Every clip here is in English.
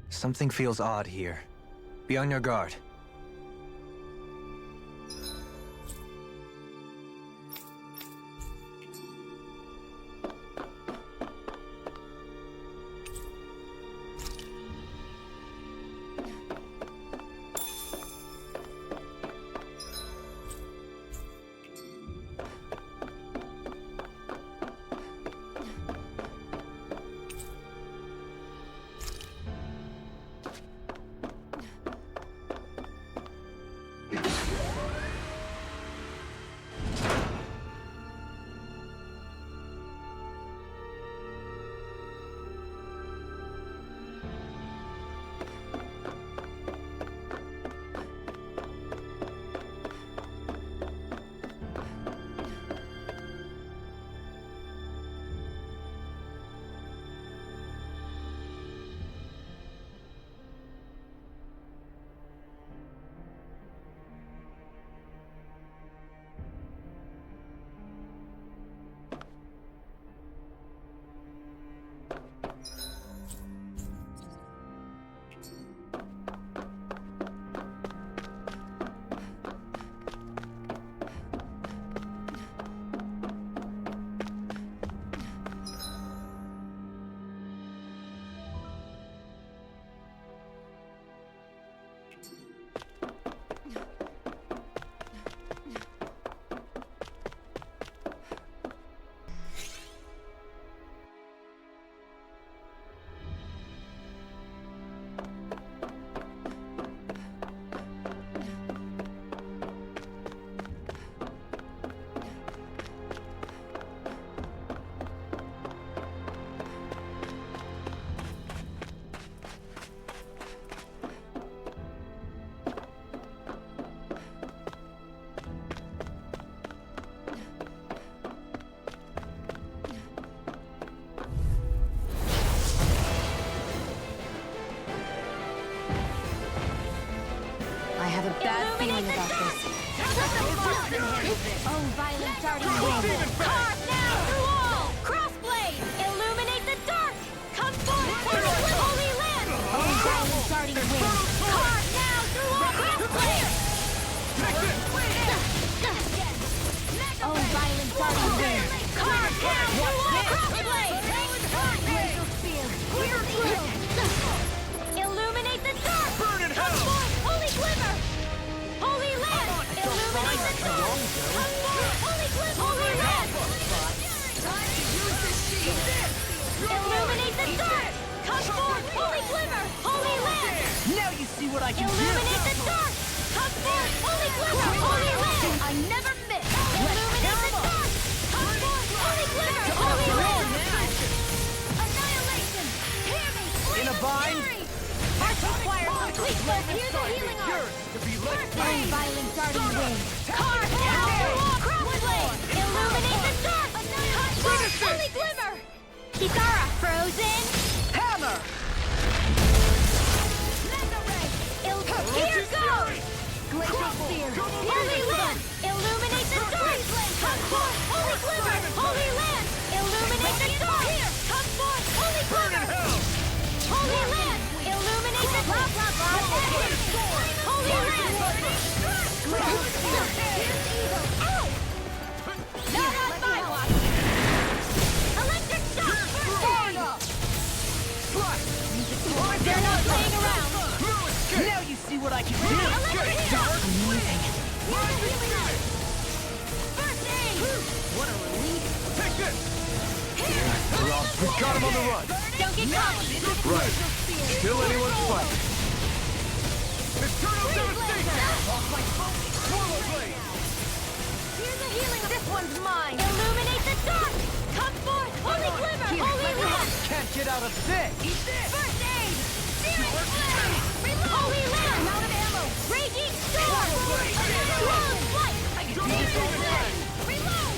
Something feels odd here. Be on your guard. I have a bad feeling about this. Oh, violent darting wind. Carve now through all! Crossblade! Illuminate the dark! Come forth for the Holy Land! Oh, violent darting wind. Carve now through all! Crossblade! Oh, violent darting wind. Carve now through all! Crossblade! Laser spear. Clear through. Illuminate the dark! Burn in Come hell! forth, Holy Glimmer! Holy Land! Illuminate the dark! Come forth, Holy Glimmer! Holy Land! Illuminate the dark! Come forth, Holy Glimmer! Holy Land! Now you see what I can Illuminate the dark! Come forth, Holy Glimmer! Holy Land! I never miss. Illuminate the dark! Come forth, Holy Glimmer! Holy Land! Annihilation! Hear me! In a vine? Arch requires complete work! Hear the healing art! Yours to be let First Oh, aid! violent darting wind. Carve now through all! Crossblade! Illuminate the dark! Come forth, Holy Glimmer! Kisara, frozen! Hammer! Here goes! Glacial spear. Holy Land! Illuminate the dark! Come forth, Holy Glimmer! Holy Land! Illuminate the dark! Come forth, Holy Glimmer! Holy Land! Illuminate the dark! Holy Land! Ow! Not on my watch! Electric shock! First aid! They're not playing around! Now you see what I can do! Electric shock! Amazing. First aid! What a relief! Take this! We got him on the run. Don't get caught! Right. Still anyone's fight. Eternal devastation! Swallow blade! Here's a healing. This one's mine. Illuminate the dark! Come forth, Holy Glimmer! Holy Land! Can't get out of this! First aid! Searing flame! Reload! Holy Land! I'm out of ammo! Raging storm! Swallow's flight! Searing flame! Reload!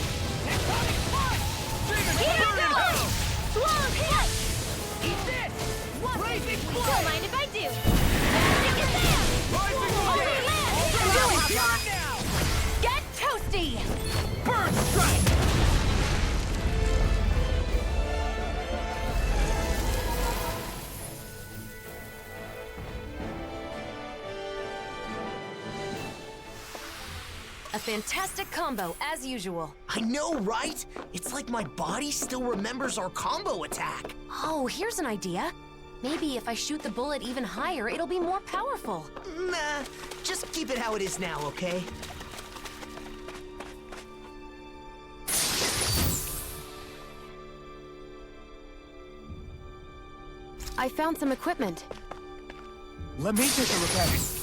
Here goes! Swallow's flight! Eat this! Blazing Don't flame! mind if I do! Magic is there! Holy Land! Do it here now! Get toasty! Bird strike! A fantastic combo, as usual. I know, right? It's like my body still remembers our combo attack. Oh, here's an idea. Maybe if I shoot the bullet even higher, it'll be more powerful. Nah, just keep it how it is now, okay? I found some equipment. Let me take a look at it.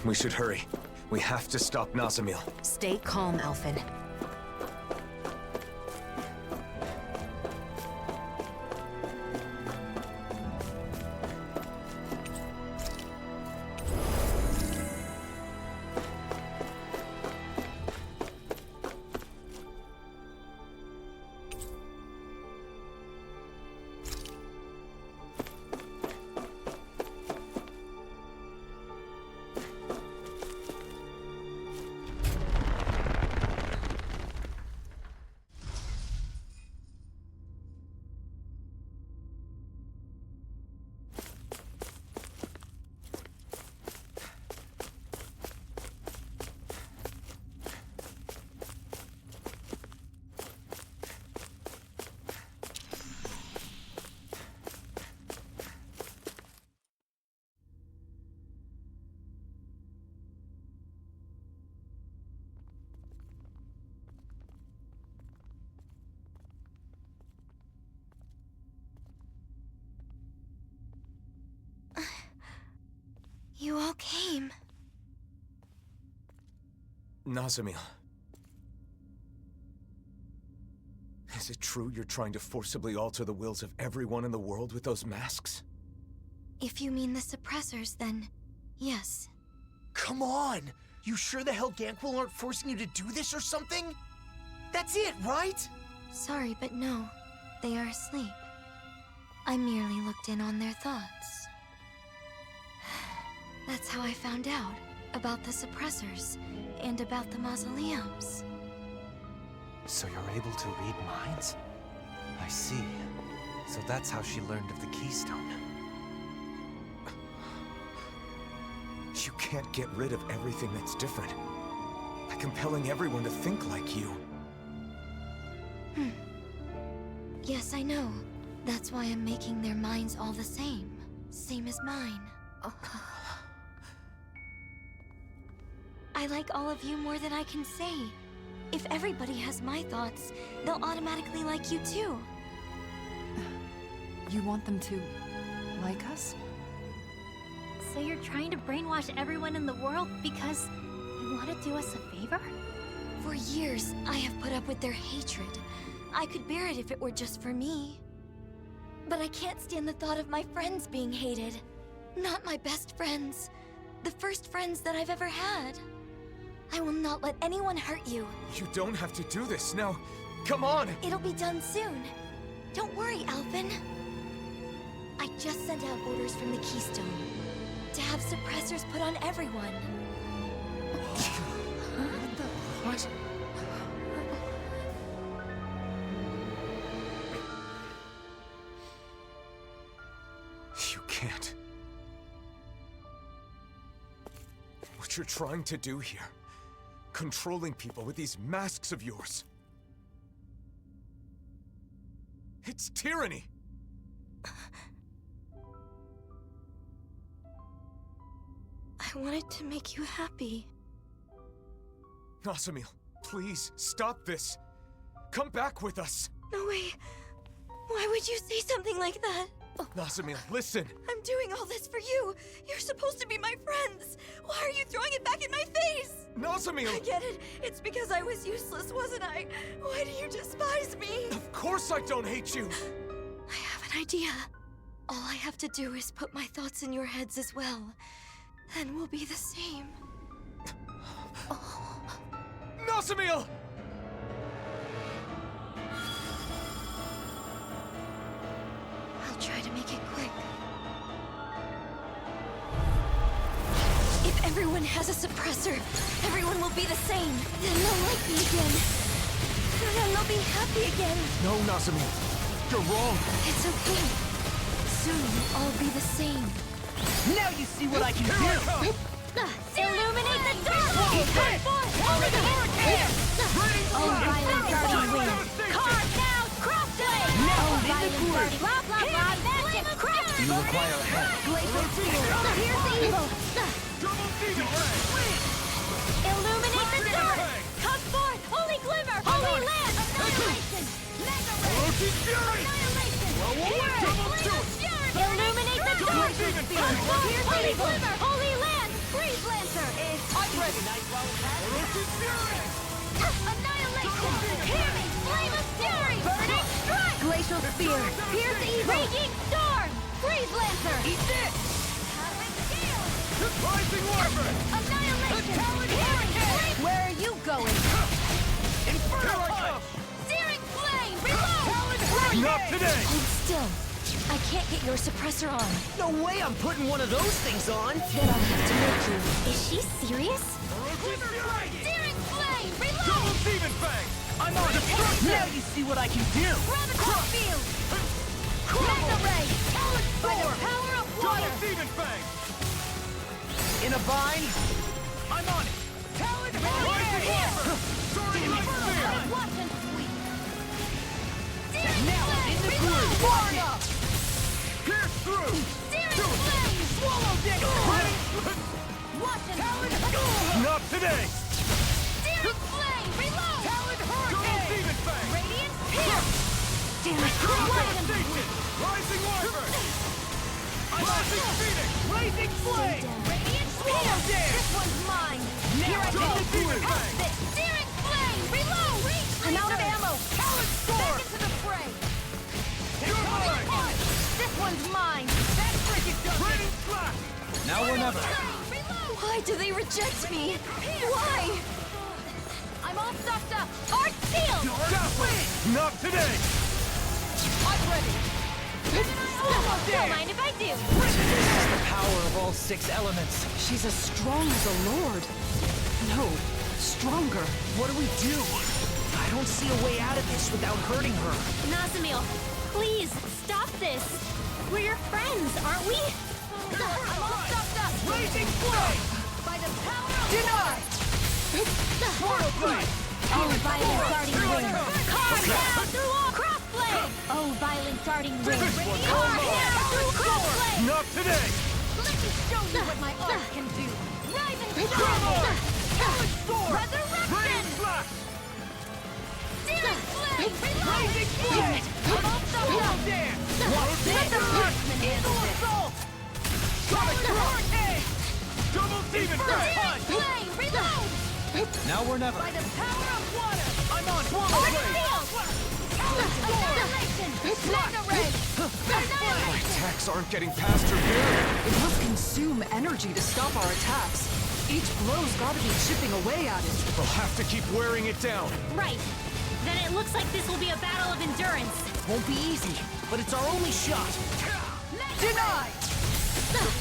We should hurry. We have to stop Nazamil. Stay calm, Alphen. You all came. Nazamil. Is it true you're trying to forcibly alter the wills of everyone in the world with those masks? If you mean the suppressors, then yes. Come on! You sure the hell Ganquil aren't forcing you to do this or something? That's it, right? Sorry, but no. They are asleep. I merely looked in on their thoughts. That's how I found out about the suppressors and about the mausoleums. So you're able to read minds? I see. So that's how she learned of the Keystone. You can't get rid of everything that's different by compelling everyone to think like you. Yes, I know. That's why I'm making their minds all the same. Same as mine. I like all of you more than I can say. If everybody has my thoughts, they'll automatically like you too. You want them to like us? So you're trying to brainwash everyone in the world because you want to do us a favor? For years, I have put up with their hatred. I could bear it if it were just for me. But I can't stand the thought of my friends being hated. Not my best friends. The first friends that I've ever had. I will not let anyone hurt you. You don't have to do this. Now, Come on! It'll be done soon. Don't worry, Alphen. I just sent out orders from the Keystone to have suppressors put on everyone. What? You can't. What you're trying to do here, controlling people with these masks of yours. It's tyranny! I wanted to make you happy. Nasamil, please, stop this. Come back with us. No way. Why would you say something like that? Nasamil, listen. I'm doing all this for you. You're supposed to be my friends. Why are you throwing it back in my face? I Nasamil! get it. It's because I was useless, wasn't I? Why do you despise me? Of course I don't hate you! I have an idea. All I have to do is put my thoughts in your heads as well. Then we'll be the same. Nasamil! I'll try to make it quick. If everyone has a suppressor, everyone will be the same. Then they'll like me again. Then they'll be happy again. No, Nasamil. You're wrong. It's okay. Soon we'll all be the same. Now you see what I can do! Illuminate the dark! Come forth! Only the hurricane! Oh, violent guardian wind! Carve now! Crossblade! Oh, violent guardian... Blah, blah, blah! Magic crash! You require help. Glacial field! Here's the evil! Double demon ray! Illuminate the dark! Come forth! Holy glimmer! Holy land! Annihilation! Mega ray! Orochi Fury! Annihilation! Here! Double truth! Illuminate the dark! Demon Come forth! Fang! Holy glimmer! Holy land! Freeze Lancer! I'm ready! Orochi Fury! Annihilation! Hear me! Flame of fury! Burning strike! Glacial spear! Pierce evil! Raging storm! Freeze Lancer! Eat this! Cosmic shield! Rising Wyvern! Annihilation! Talon Hearing Hurricane! flame! Where are you going? Inferno Punch! Searing flame! Reload! Talon Hurricane! Not today! Hold still. I can't get your suppressor on. No way I'm putting one of those things on! Then I'll have to make you. Is she serious? Orochi Fury! Searing flame! Double Reload! demon fang! I'm on destruction! Now you see what I can do! Graviton field! Mega ray! Talon By the Storm! power of Double water! demon fang! In a bind? I'm on it! Talon Rising Wyvern! Soaring light spear! Watch and sweep! Now I'm in the groove! Warm up! Pierce through! Searing flame! Swallow dick! Watch and Talon! sweep! Not today! Searing flame! Reload! Talon Hurricane! Double demon fang! Radiant pierce! Damn it. Devastation! Rising Wyvern! Rising Phoenix! Blazing Flame! Radiant Swallow pierce! dance! This one's mine! Now Here I go! double demon Help fang! this! Searing flame! Reload! I'm out of ammo. Talon Storm! Back into the fray! You're mine! This one's mine! That's freaking done! Radiant Slash! Now or never. Reload! Why do they reject me? Why? I'm all stocked up! Art field! Not today! I'm ready! Don't mind if I do! The power of all 6 elements. She's as strong as a lord. No, stronger. What do we do? I don't see a way out of this without hurting her. Nasamil, please, stop this! We're your friends, aren't we? I'm all stocked up! Blazing Flame! By the power of Deny! Portal Blade! Oh, violent darting wind! Carve now through all crossblade! Oh, violent darting wind! Carve now through crossblade! Not today! Let me show you what my art can do! Rise and Storm! shine! Storm! Resurrection! Radiant Slash! Searing flame! Blazing Flame! I'm all stocked up! Dance! Let the marksman handle Full this! assault! Sonic Hurricane! Double demon Searing punch! flame! Reload! Now or never. By the power of water! I'm on Swallow Art Blade! field! Annihilation! Mega ray! Annihilation! Attacks aren't getting past her barrier. It must consume energy to stop our attacks. Each blow's gotta be chipping away at it. We'll have to keep wearing it down. Right. Then it looks like this will be a battle of endurance. Won't be easy, but it's our only shot. Denied!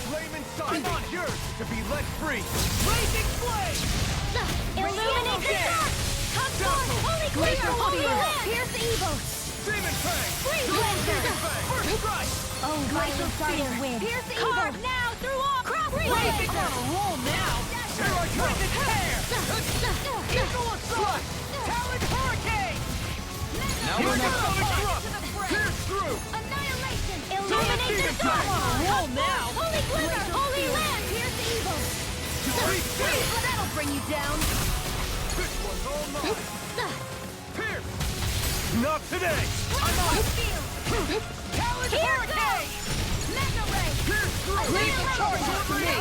Flame inside I'm on is yours to be let free. Blazing flame! Illuminate the dark! Come forth, holy Glacial glitter, holy Spear. land! Here's the evil! Demon Fang! Freeze Demon Lancer! Fang! First strike! Oh, Glacial Spear! Pierce the evil! Carve now through all! Crop Blazing on a roll now! Here I come! Wind and tear! Eagle Assault! Talon Hurricane! Now Here we're we go! next. Pierce through! Annihilation! Illuminate the Demon dark! Fang. Roll now! Holy glitter, holy land! Pierce the evil! That'll bring you down! This one's all mine! Pierce! Not today! I'm on! Talon Here Hurricane! Mega Ray! Pierce through! Laser charge for me!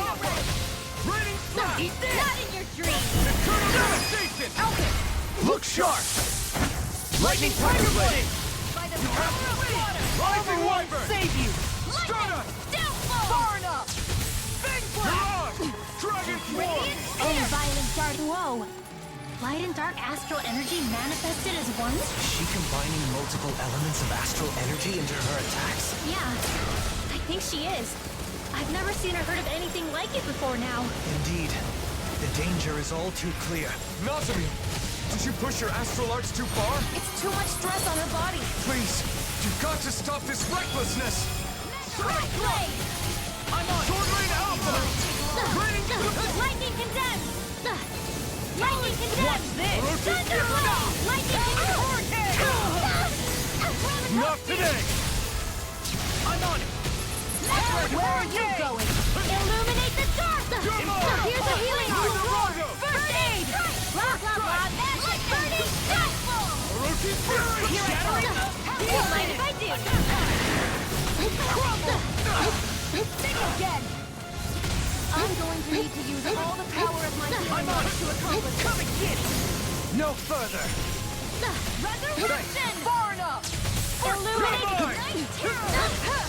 Raining Slash! Not in your dreams! Eternal Devastation! Look sharp! Lightning Tiger Blade! By the power of water! Rising Wyvern! Save you! Strata! Downfall! Far enough! Mirage! Dragon Swarm! Oh, violent dark! Whoa! Light and dark astral energy manifested as one? Is she combining multiple elements of astral energy into her attacks? Yeah, I think she is. I've never seen or heard of anything like it before now. Indeed. The danger is all too clear. Nazumi! Did you push your astral arts too far? It's too much stress on her body. Please! You've got to stop this recklessness! Strike Blade! I'm on! Sword Lane Alpha! Lightning condemned! Lightning condemned! Watch this! Thunderblow! Lightning condemned! Not today! I'm on it! Where are you going? Illuminate the dark! Here's a healing roar! First aid! Blah, blah, blah! Magic! Burning Strikeful! Orochi Fury! Here I come! Don't mind if I do! Think again! I'm going to need to use all the power of my healing on it. to accomplish Come and get it! No further! Resurrection! Far enough! Illuminate Rabbi!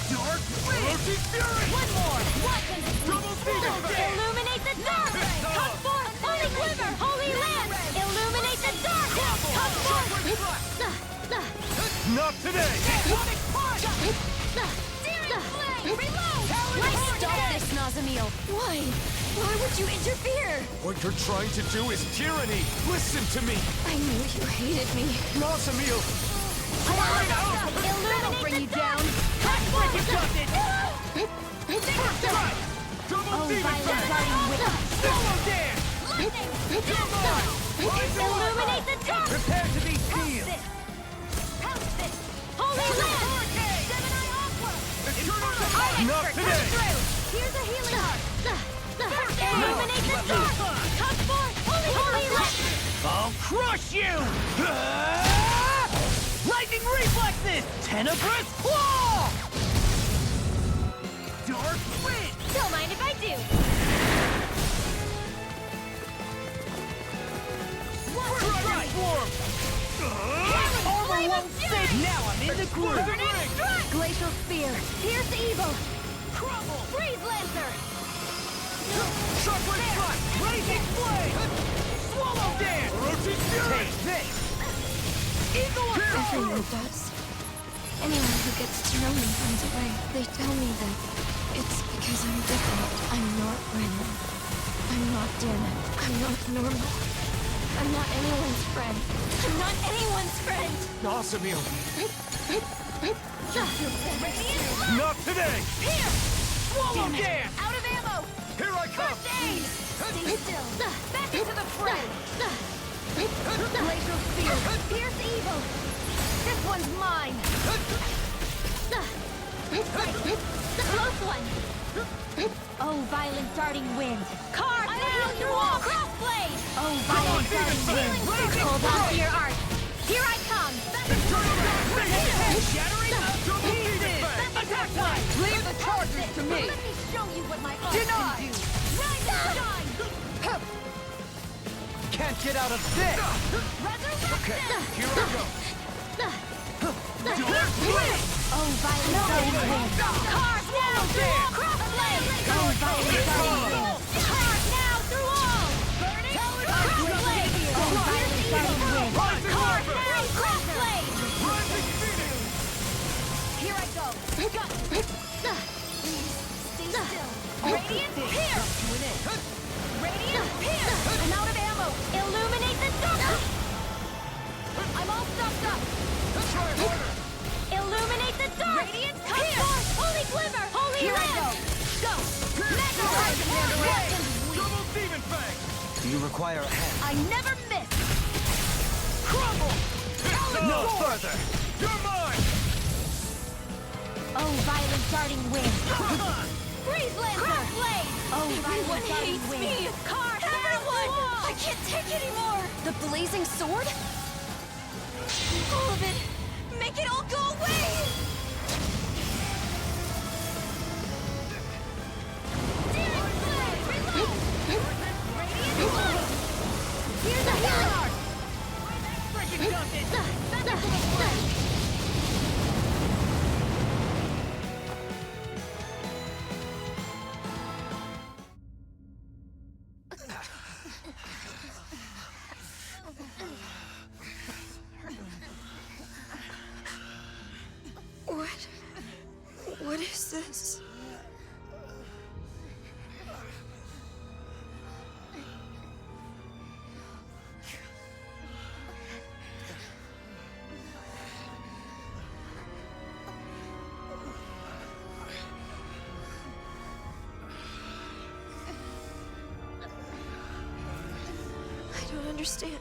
Dark Orochi Fury! One more! What can this Double Demon Fang! Illuminate the dark! Come forth! Holy glitter! Holy land! Illuminate the dark! Come forth! Not today! Sonic punch! Searing flame! Reload! Stop this, Nazamiel. Why? Why would you interfere? What you're trying to do is tyranny! Listen to me! I knew you hated me. Nazamiel! Illuminate bring the you dark! down. Come forth! First strike! Double Demon Violent Fang! darting whip! Solo Dance! Lightning! Come on! Rising Illuminate the dark! Prepare to be sealed! Pounce it! Holy land! Gemini Aqua! Eternal Not today! Here's a healing heart! Illuminate the dark! Come forth! Holy land! I'll crush you! Lightning reflexes! Tenebrous claw! Dark wind! Don't mind if I do! Dragon Swarm! Armor won't save! Now I'm in the groove! Ring! Glacial Spear! Pierce evil! Crumble! Freeze Lancer! Shockwave Strike! Blazing flame! Swallow dance! Orochi Fury! Take this! Eagle Everyone does. Anyone who gets to know me runs away. They tell me that it's because I'm different. I'm not Ren. I'm not Din. I'm not normal. I'm not anyone's friend. I'm not anyone's friend. Nazamiel! Radiant Not today! Here! Swallow Dance! Out of ammo! Here I come! Aid! Stay still! Back into the fray! Glacial Spear! Pierce evil! This one's mine! Close one! Oh, violent darting wind! Carve down through all! Crossblade! Oh, violent darting wind! Hold on to your art! Here I come! Shattering Double Demon Fang! Attack time! Leave the charges to me! Let me show you what my art Deny! can do! Rise and shine! Can't get out of this! Resurrection! Here I go! Oh, violent darting wind! Carve now through all! Crossblade! Oh, violent darting wind! Carve now through all! Burning! Crossblade! Oh, violent darting wind! Carve now! Do you require a hand? I never miss! Crumble! No further! You're mine! Oh, violent darting wind! Freeze Lancer! Blade! Oh, Everyone violent darting hates wind! me! Car! Everyone! I can't take anymore! The blazing sword? All of it! Make it all go away! Here's a hero! Freaking done it! What is this? I don't understand.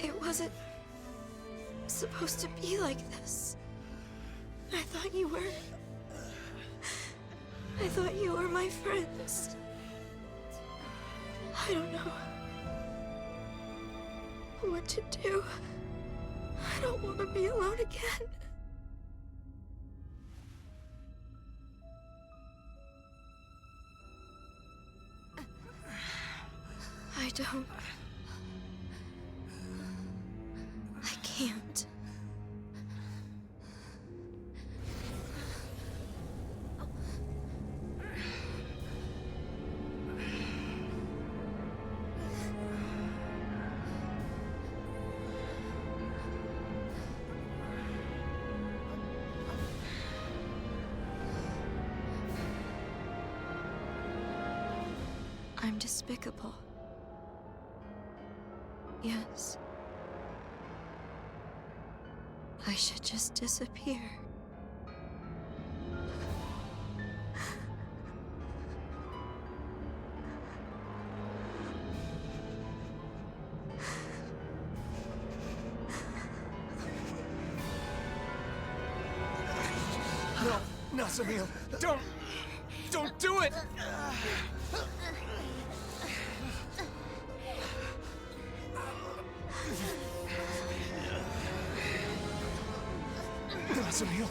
It wasn't supposed to be like this. I thought you were my friends. I don't know what to do. I don't want to be alone again. I don't. I can't. I'm despicable. Yes. I should just disappear. No, Samil, don't do it! Samil.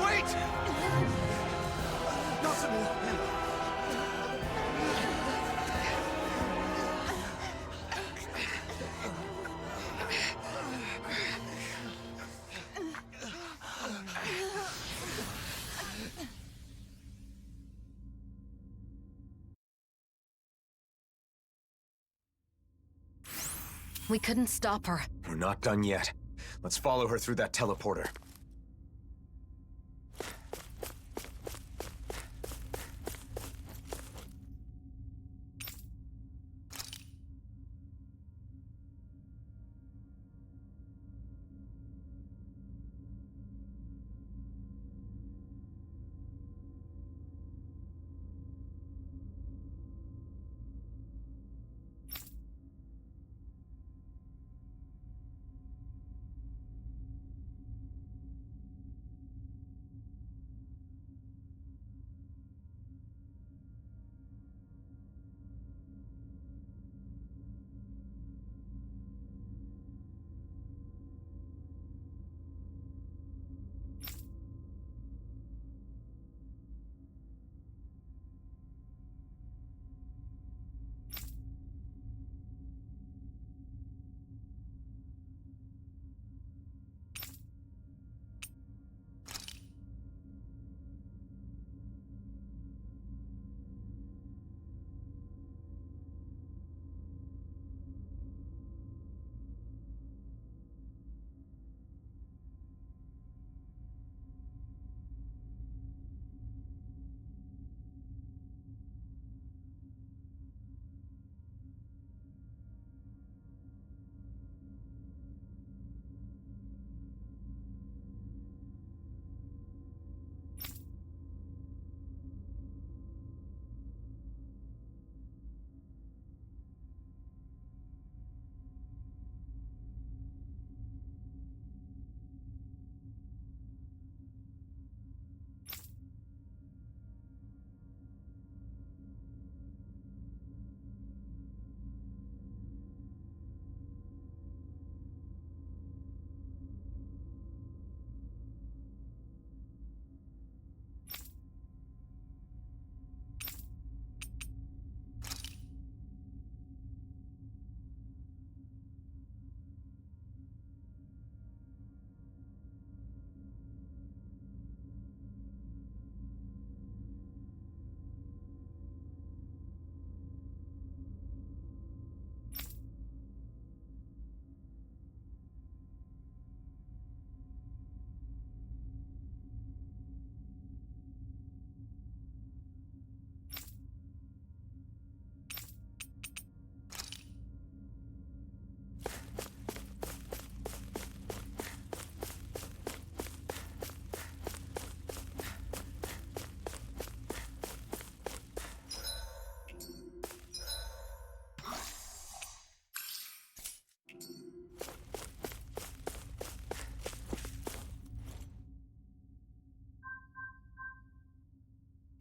Wait! No, Samil. We couldn't stop her. We're not done yet. Let's follow her through that teleporter.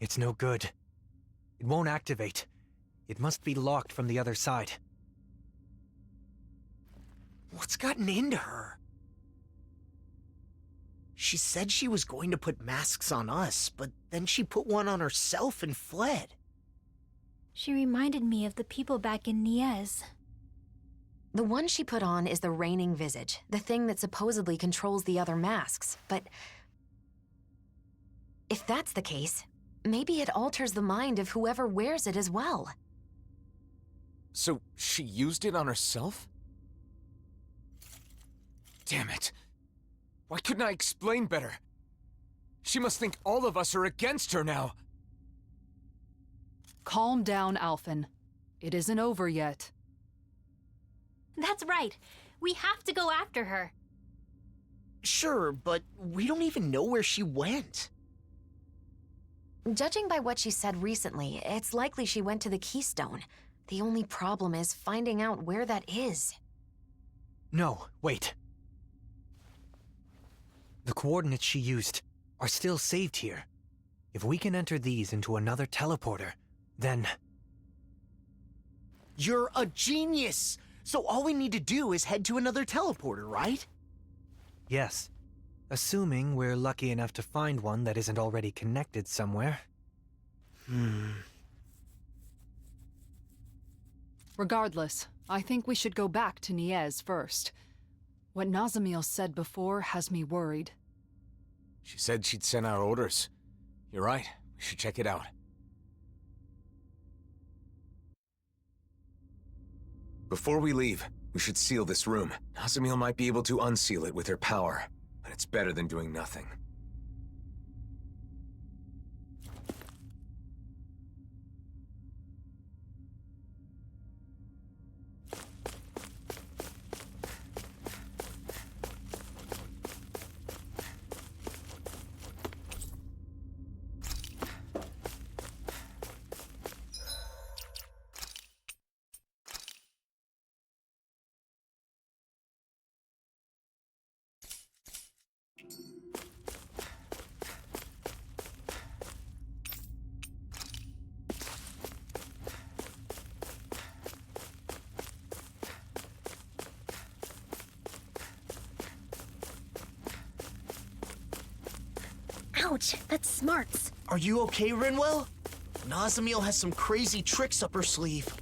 It's no good. It won't activate. It must be locked from the other side. What's gotten into her? She said she was going to put masks on us, but then she put one on herself and fled. She reminded me of the people back in Niez. The one she put on is the reigning visage, the thing that supposedly controls the other masks, but if that's the case, maybe it alters the mind of whoever wears it as well. So she used it on herself? Damn it. Why couldn't I explain better? She must think all of us are against her now. Calm down, Alphen. It isn't over yet. That's right. We have to go after her. Sure, but we don't even know where she went. Judging by what she said recently, it's likely she went to the Keystone. The only problem is finding out where that is. No, wait. The coordinates she used are still saved here. If we can enter these into another teleporter, then... You're a genius! So all we need to do is head to another teleporter, right? Yes. Assuming we're lucky enough to find one that isn't already connected somewhere. Regardless, I think we should go back to Niez first. What Nazamiel said before has me worried. She said she'd sent out orders. You're right. We should check it out. Before we leave, we should seal this room. Nazamiel might be able to unseal it with her power, but it's better than doing nothing. Ouch, that's smarts. Are you okay, Rinwell? Nazamiel has some crazy tricks up her sleeve.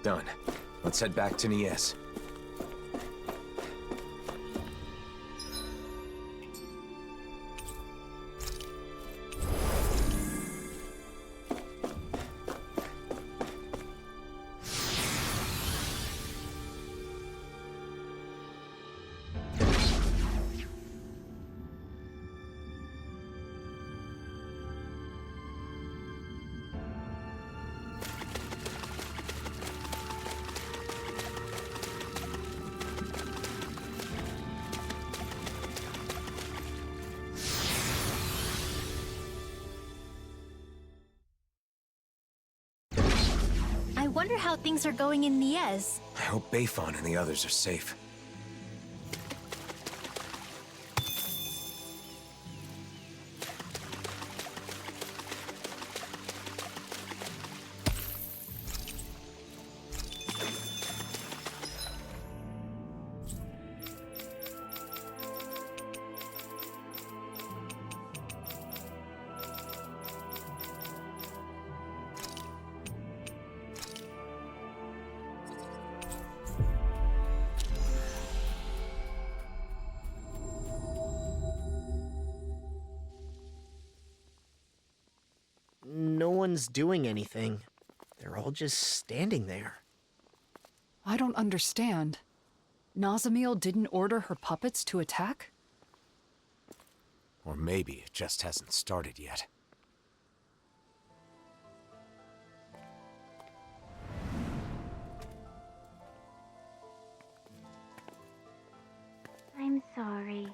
Done. Let's head back to Niez. I wonder how things are going in Niez. I hope Bayfon and the others are safe. No one's doing anything. They're all just standing there. I don't understand. Nazamiel didn't order her puppets to attack? Or maybe it just hasn't started yet. I'm sorry.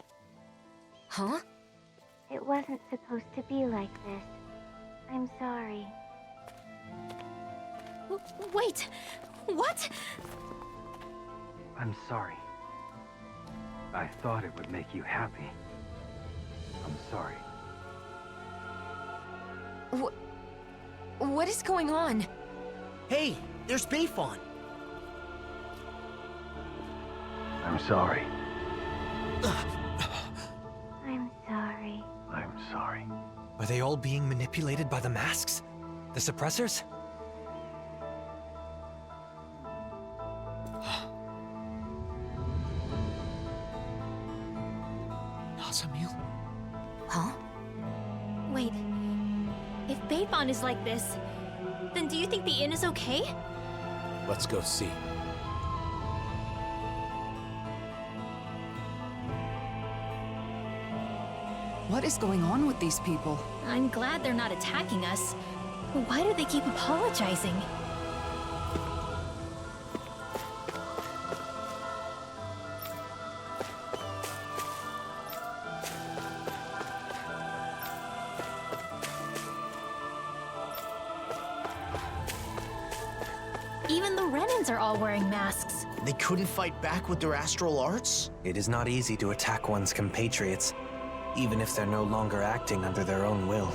Huh? It wasn't supposed to be like this. I'm sorry. Wait! What? I'm sorry. I thought it would make you happy. I'm sorry. What is going on? Hey, there's Bayfon. I'm sorry. I'm sorry. I'm sorry. Are they all being manipulated by the masks? The suppressors? Nazamil? Huh? Wait. If Bayfon is like this, then do you think the inn is okay? Let's go see. What is going on with these people? I'm glad they're not attacking us. But why do they keep apologizing? Even the Renans are all wearing masks. They couldn't fight back with their astral arts? It is not easy to attack one's compatriots, even if they're no longer acting under their own will.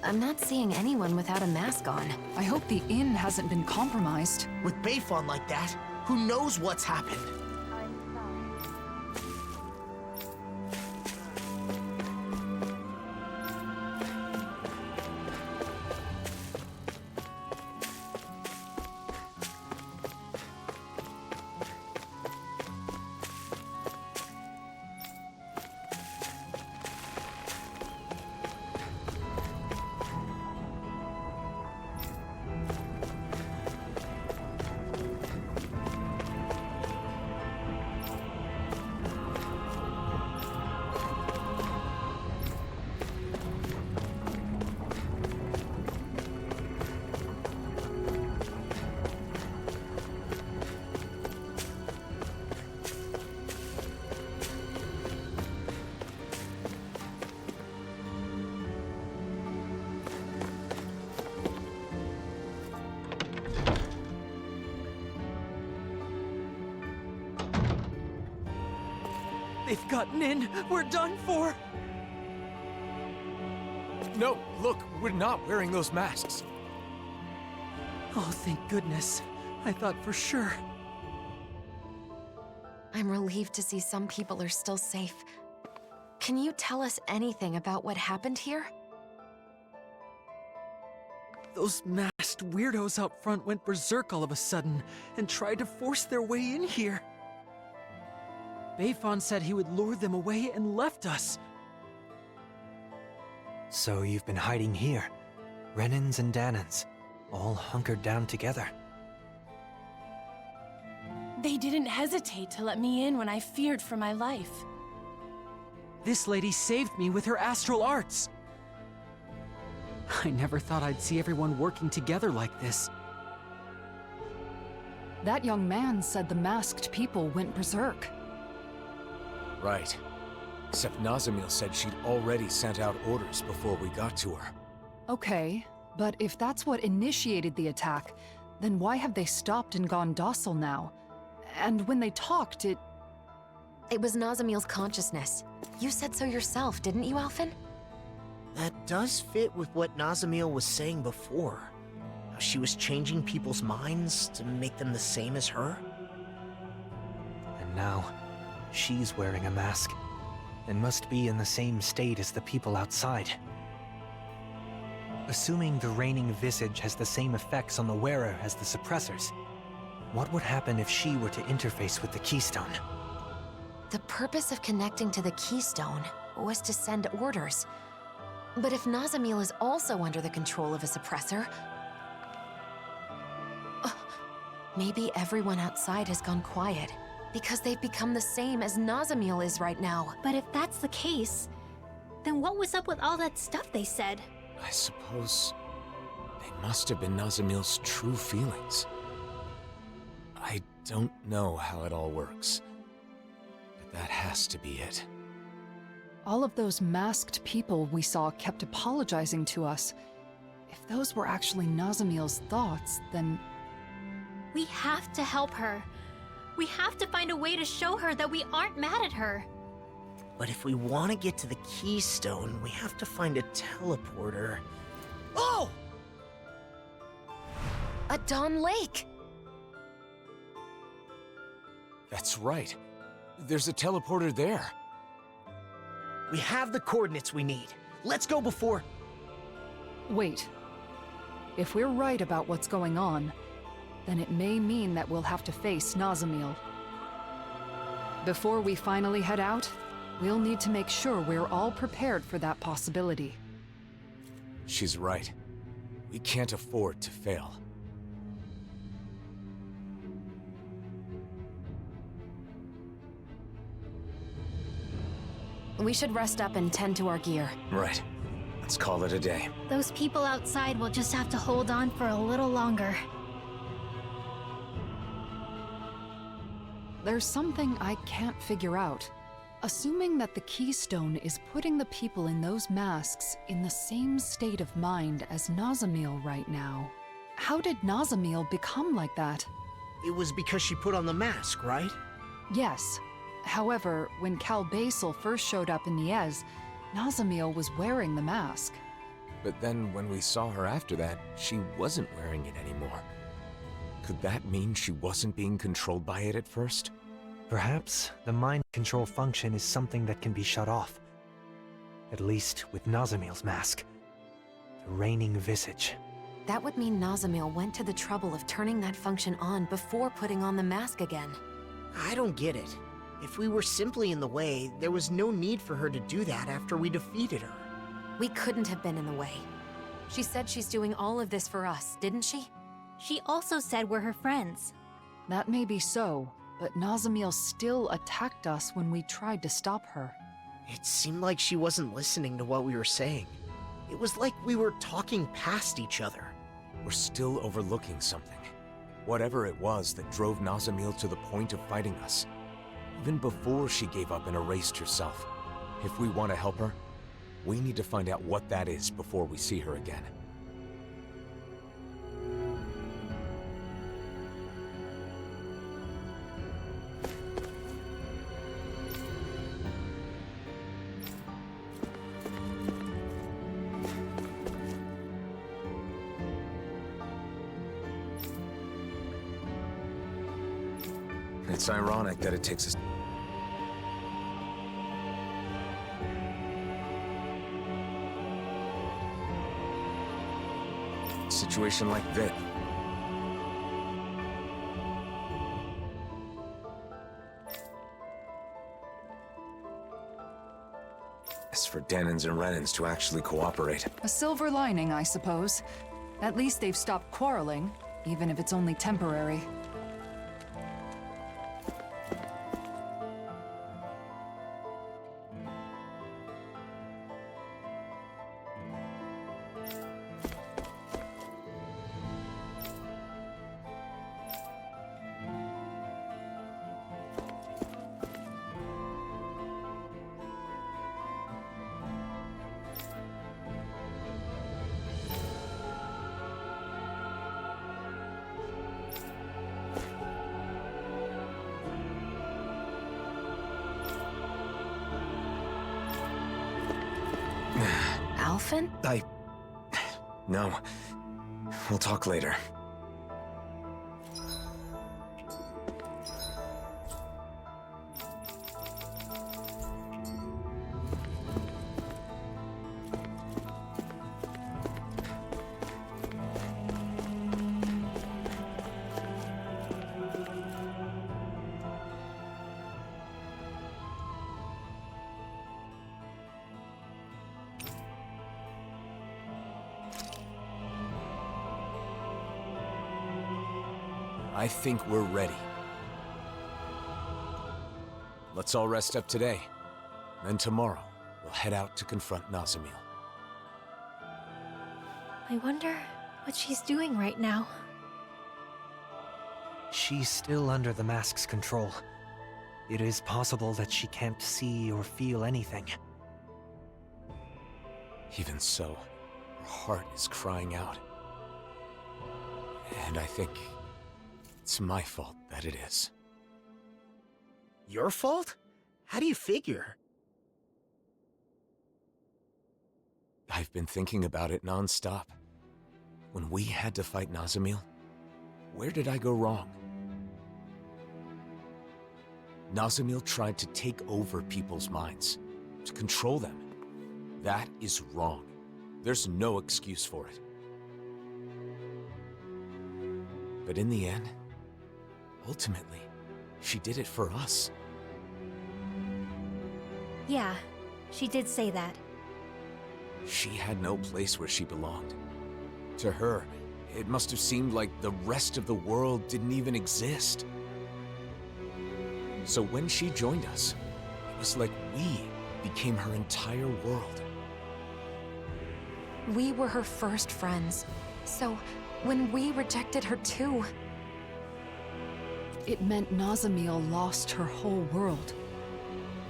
I'm not seeing anyone without a mask on. I hope the inn hasn't been compromised. With Bayfon like that, who knows what's happened? They've gotten in. We're done for. No, look, we're not wearing those masks. Oh, thank goodness. I thought for sure. I'm relieved to see some people are still safe. Can you tell us anything about what happened here? Those masked weirdos out front went berserk all of a sudden and tried to force their way in here. Beifan said he would lure them away and left us. So you've been hiding here. Renans and Danans, all hunkered down together. They didn't hesitate to let me in when I feared for my life. This lady saved me with her astral arts. I never thought I'd see everyone working together like this. That young man said the masked people went berserk. Right. Except Nazamil said she'd already sent out orders before we got to her. Okay, but if that's what initiated the attack, then why have they stopped and gone docile now? And when they talked, It was Nazamil's consciousness. You said so yourself, didn't you, Alphen? That does fit with what Nazamil was saying before. How she was changing people's minds to make them the same as her. And now, she's wearing a mask, and must be in the same state as the people outside. Assuming the reigning visage has the same effects on the wearer as the suppressors, what would happen if she were to interface with the Keystone? The purpose of connecting to the Keystone was to send orders. But if Nazamil is also under the control of a suppressor, maybe everyone outside has gone quiet because they've become the same as Nazamil is right now. But if that's the case, then what was up with all that stuff they said? I suppose they must have been Nazamil's true feelings. I don't know how it all works, but that has to be it. all of those masked people we saw kept apologizing to us. If those were actually Nazamil's thoughts, then... We have to help her. We have to find a way to show her that we aren't mad at her. But if we want to get to the Keystone, we have to find a teleporter. Oh! A Dawn Lake! That's right. There's a teleporter there. We have the coordinates we need. Let's go before... Wait. If we're right about what's going on, then it may mean that we'll have to face Nazamil. Before we finally head out, we'll need to make sure we're all prepared for that possibility. She's right. We can't afford to fail. We should rest up and tend to our gear. Right. Let's call it a day. Those people outside will just have to hold on for a little longer. There's something I can't figure out. Assuming that the Keystone is putting the people in those masks in the same state of mind as Nazamil right now, how did Nazamil become like that? It was because she put on the mask, right? Yes. However, when Cal Basel first showed up in Niez, Nazamil was wearing the mask. But then when we saw her after that, she wasn't wearing it anymore. Could that mean she wasn't being controlled by it at first? Perhaps the mind control function is something that can be shut off. At least with Nazamil's mask. The reigning visage. That would mean Nazamil went to the trouble of turning that function on before putting on the mask again. I don't get it. If we were simply in the way, there was no need for her to do that after we defeated her. We couldn't have been in the way. She said she's doing all of this for us, didn't she? She also said we're her friends. That may be so, but Nazamil still attacked us when we tried to stop her. It seemed like she wasn't listening to what we were saying. It was like we were talking past each other. We're still overlooking something. Whatever it was that drove Nazamil to the point of fighting us. Even before she gave up and erased herself. If we want to help her, we need to find out what that is before we see her again. It's ironic that it takes us... situation like this. For Danins and Renans to actually cooperate. A silver lining, I suppose. At least they've stopped quarreling, even if it's only temporary. Alphen? No. We'll talk later. I think we're ready. Let's all rest up today. Then tomorrow, we'll head out to confront Nazamil. I wonder what she's doing right now. She's still under the mask's control. It is possible that she can't see or feel anything. Even so, her heart is crying out. And I think it's my fault that it is. Your fault? How do you figure? I've been thinking about it non-stop. When we had to fight Nazamil, where did I go wrong? Nazamil tried to take over people's minds, to control them. That is wrong. There's no excuse for it. But in the end, ultimately, she did it for us. Yeah, she did say that. She had no place where she belonged. To her, it must have seemed like the rest of the world didn't even exist. So when she joined us, it was like we became her entire world. We were her first friends. So when we rejected her too... It meant Nazamil lost her whole world.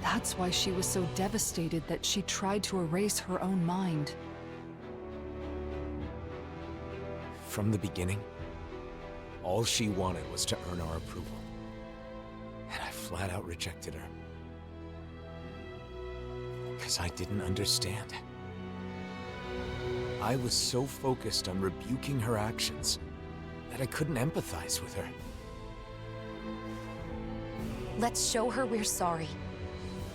That's why she was so devastated that she tried to erase her own mind. From the beginning, all she wanted was to earn our approval. And I flat out rejected her. Because I didn't understand. I was so focused on rebuking her actions that I couldn't empathize with her. Let's show her we're sorry.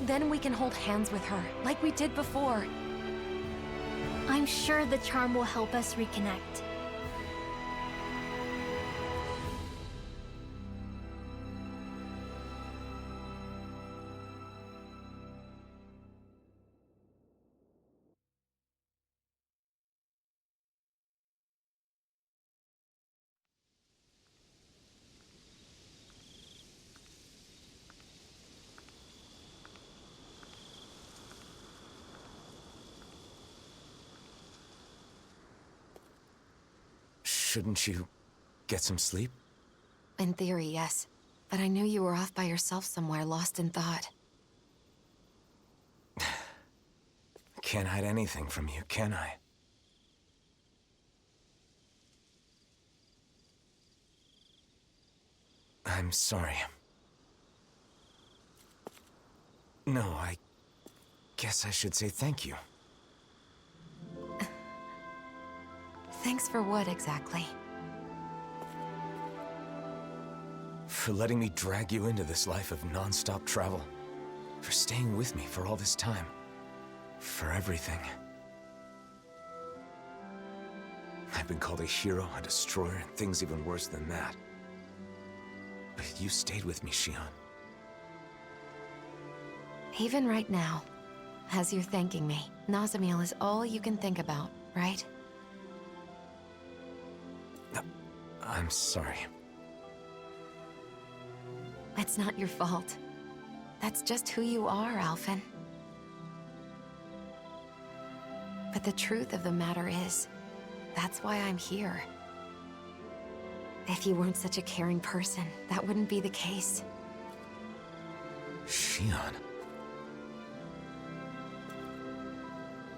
Then we can hold hands with her, like we did before. I'm sure the charm will help us reconnect. Shouldn't you get some sleep? In theory, yes. But I knew you were off by yourself somewhere, lost in thought. Can't hide anything from you, can I? I'm sorry. No, I guess I should say thank you. Thanks for what, exactly? for letting me drag you into this life of non-stop travel. For staying with me for all this time. For everything. I've been called a hero, a destroyer, and things even worse than that. But you stayed with me, Shion. Even right now, as you're thanking me, Nazamiel is all you can think about, right? I'm sorry. It's not your fault. That's just who you are, Alphen. But the truth of the matter is, that's why I'm here. If you weren't such a caring person, that wouldn't be the case. Shion.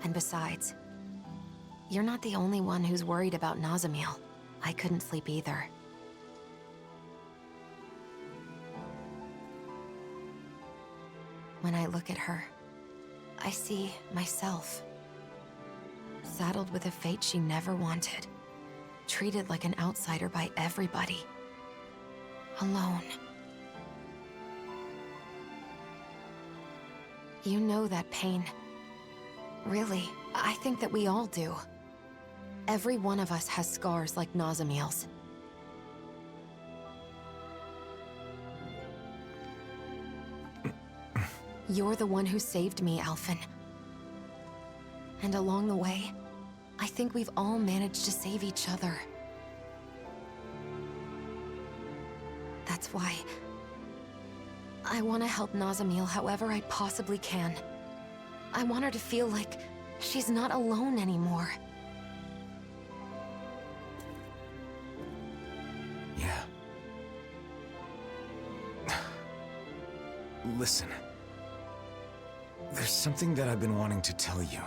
And besides, you're not the only one who's worried about Nazamiel. I couldn't sleep either. When I look at her, I see myself. Saddled with a fate she never wanted. Treated like an outsider by everybody. Alone. You know that pain. Really, I think that we all do. Every one of us has scars like Nazamiel's. You're the one who saved me, Alphen. And along the way, I think we've all managed to save each other. That's why I want to help Nazamiel however I possibly can. I want her to feel like she's not alone anymore. Yeah. Listen. There's something that I've been wanting to tell you.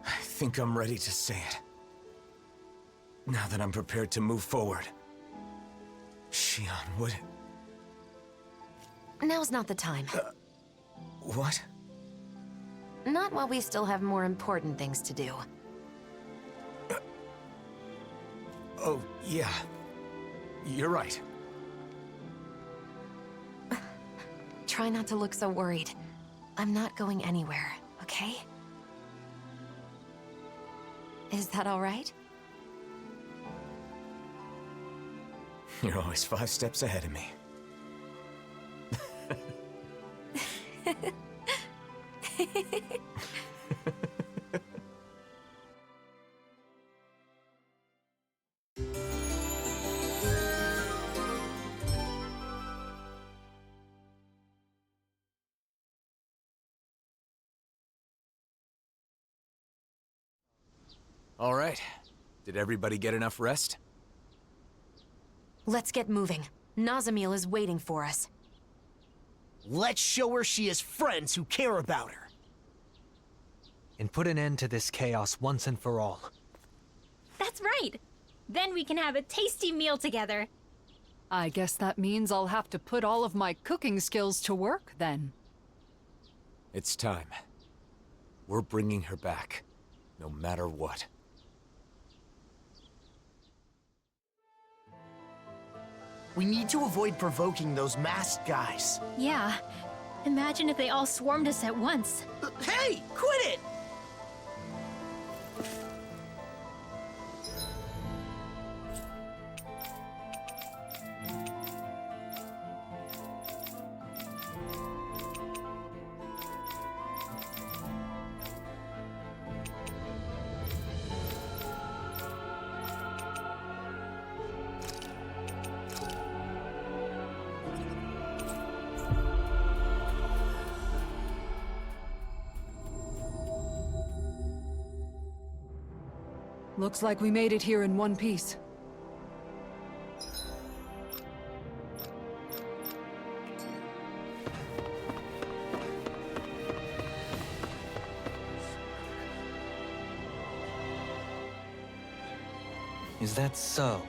I think I'm ready to say it. Now that I'm prepared to move forward. Shion, would... Now's not the time. What? Not while we still have more important things to do. Oh, yeah. You're right. Try not to look so worried. I'm not going anywhere, okay? Is that all right? You're always 5 steps ahead of me. All right. Did everybody get enough rest? Let's get moving. Nazamiel is waiting for us. Let's show her she has friends who care about her. And put an end to this chaos once and for all. That's right. Then we can have a tasty meal together. I guess that means I'll have to put all of my cooking skills to work, then. It's time. We're bringing her back, no matter what. We need to avoid provoking those masked guys. Yeah. Imagine if they all swarmed us at once. Hey, quit it! Looks like we made it here in one piece. Is that so?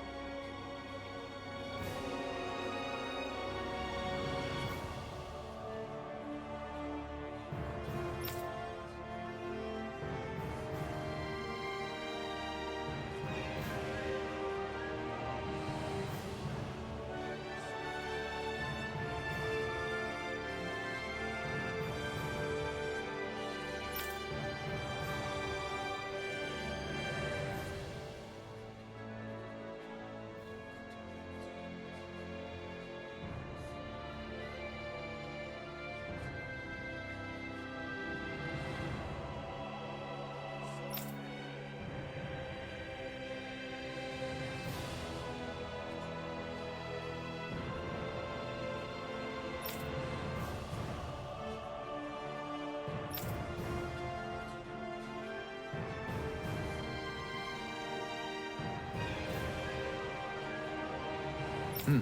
Hmm?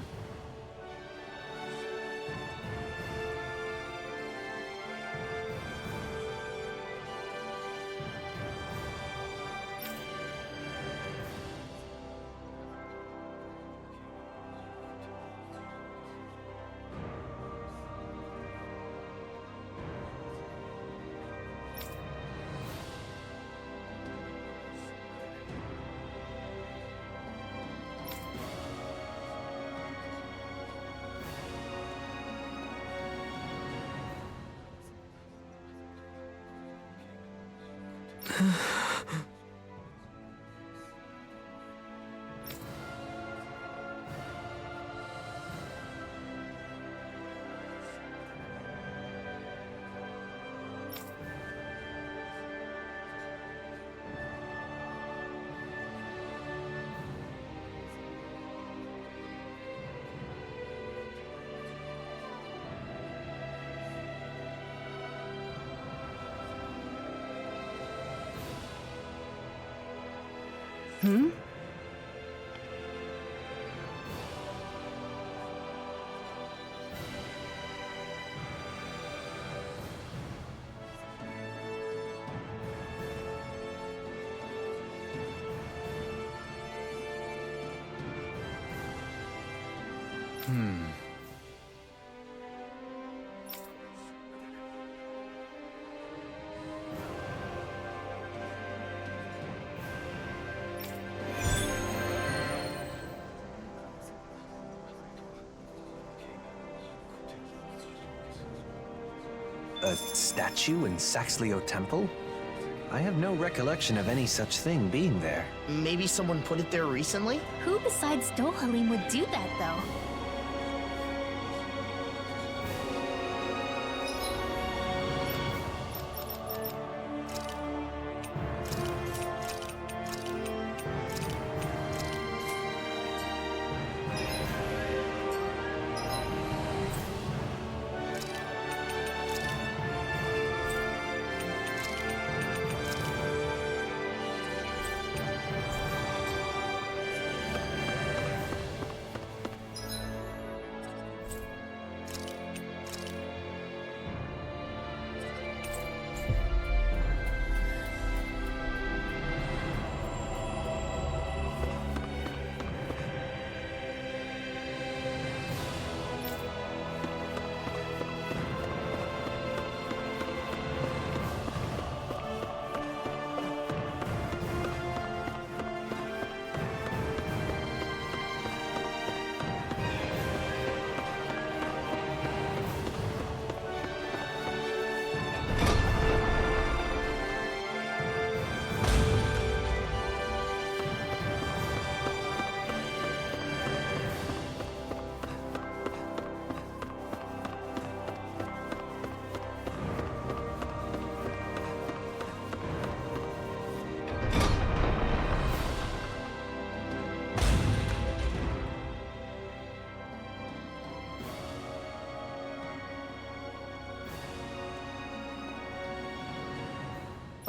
A statue in Saxleo Temple? I have no recollection of any such thing being there. Maybe someone put it there recently? Who besides Dohalim would do that, though?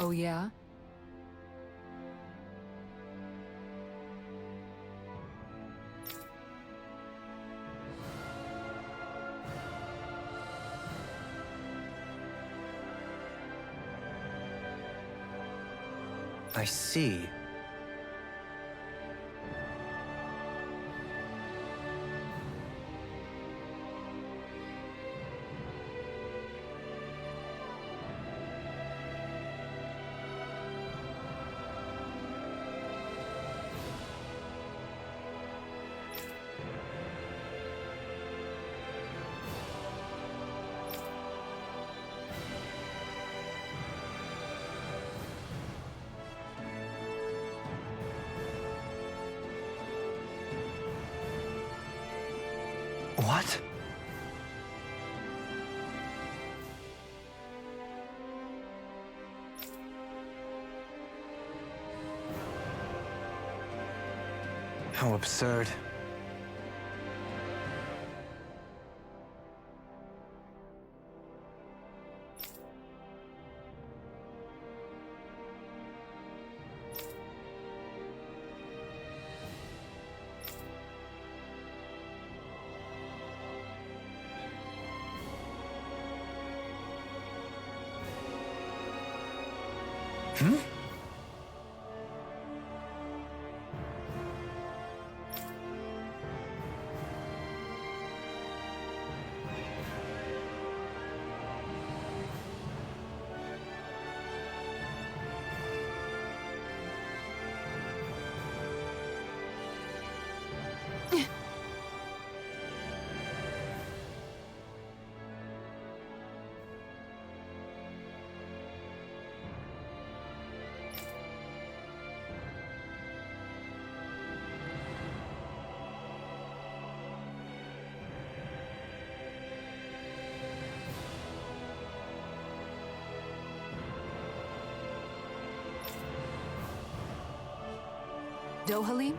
Oh, yeah? I see. What? How absurd. Dohalim?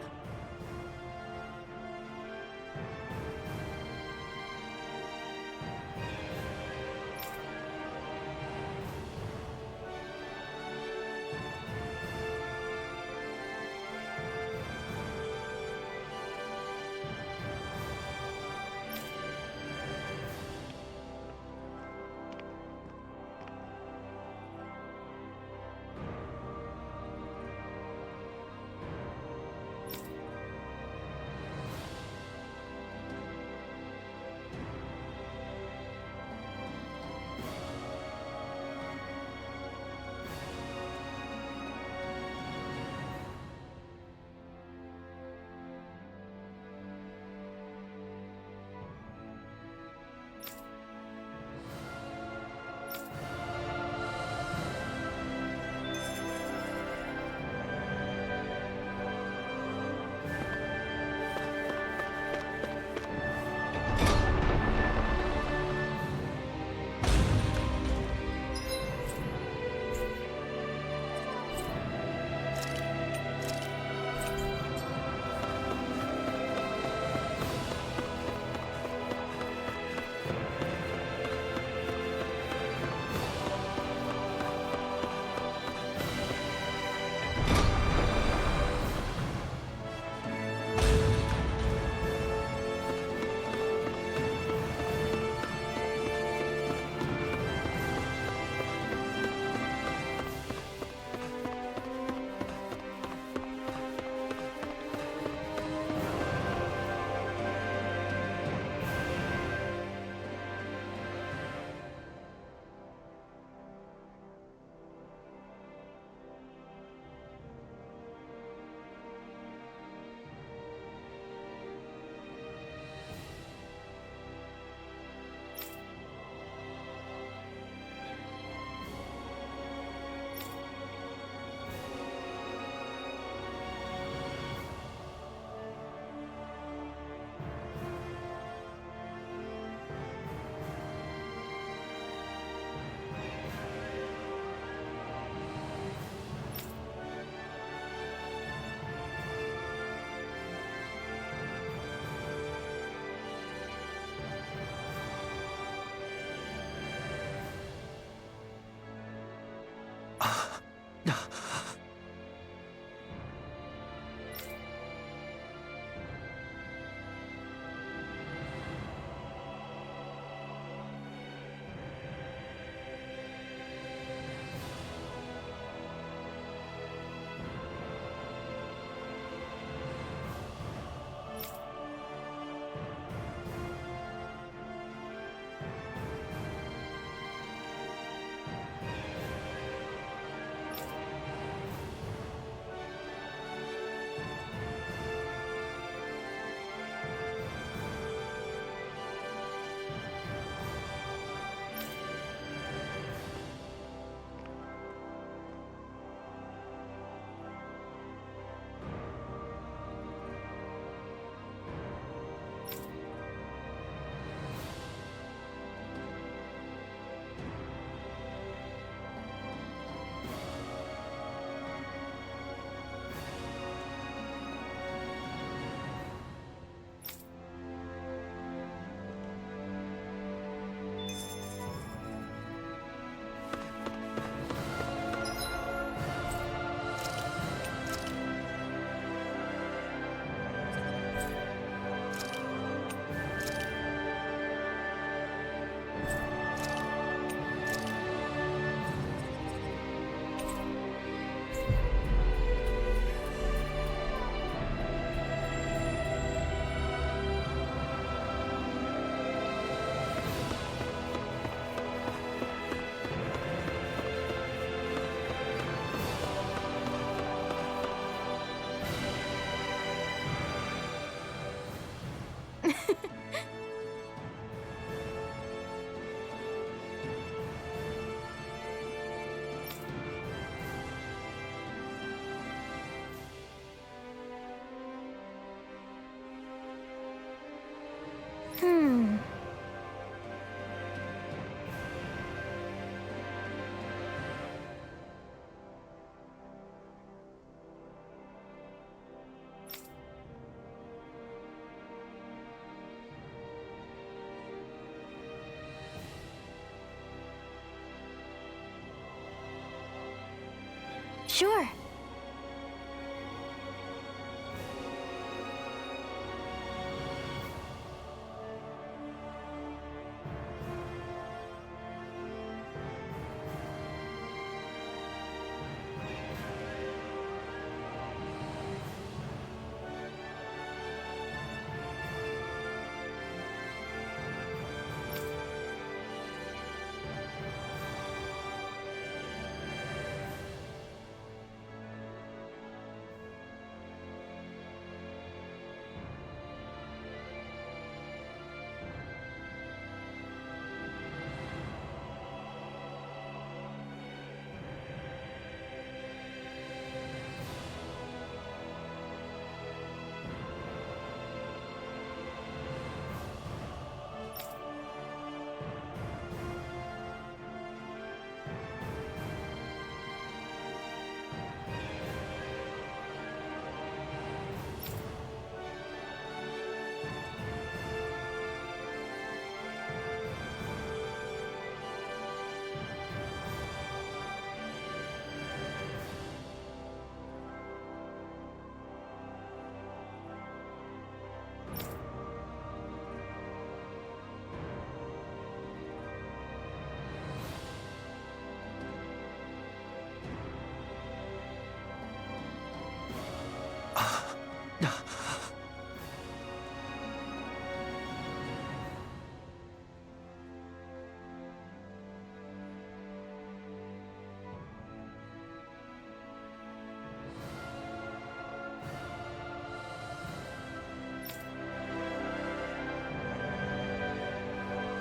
Sure.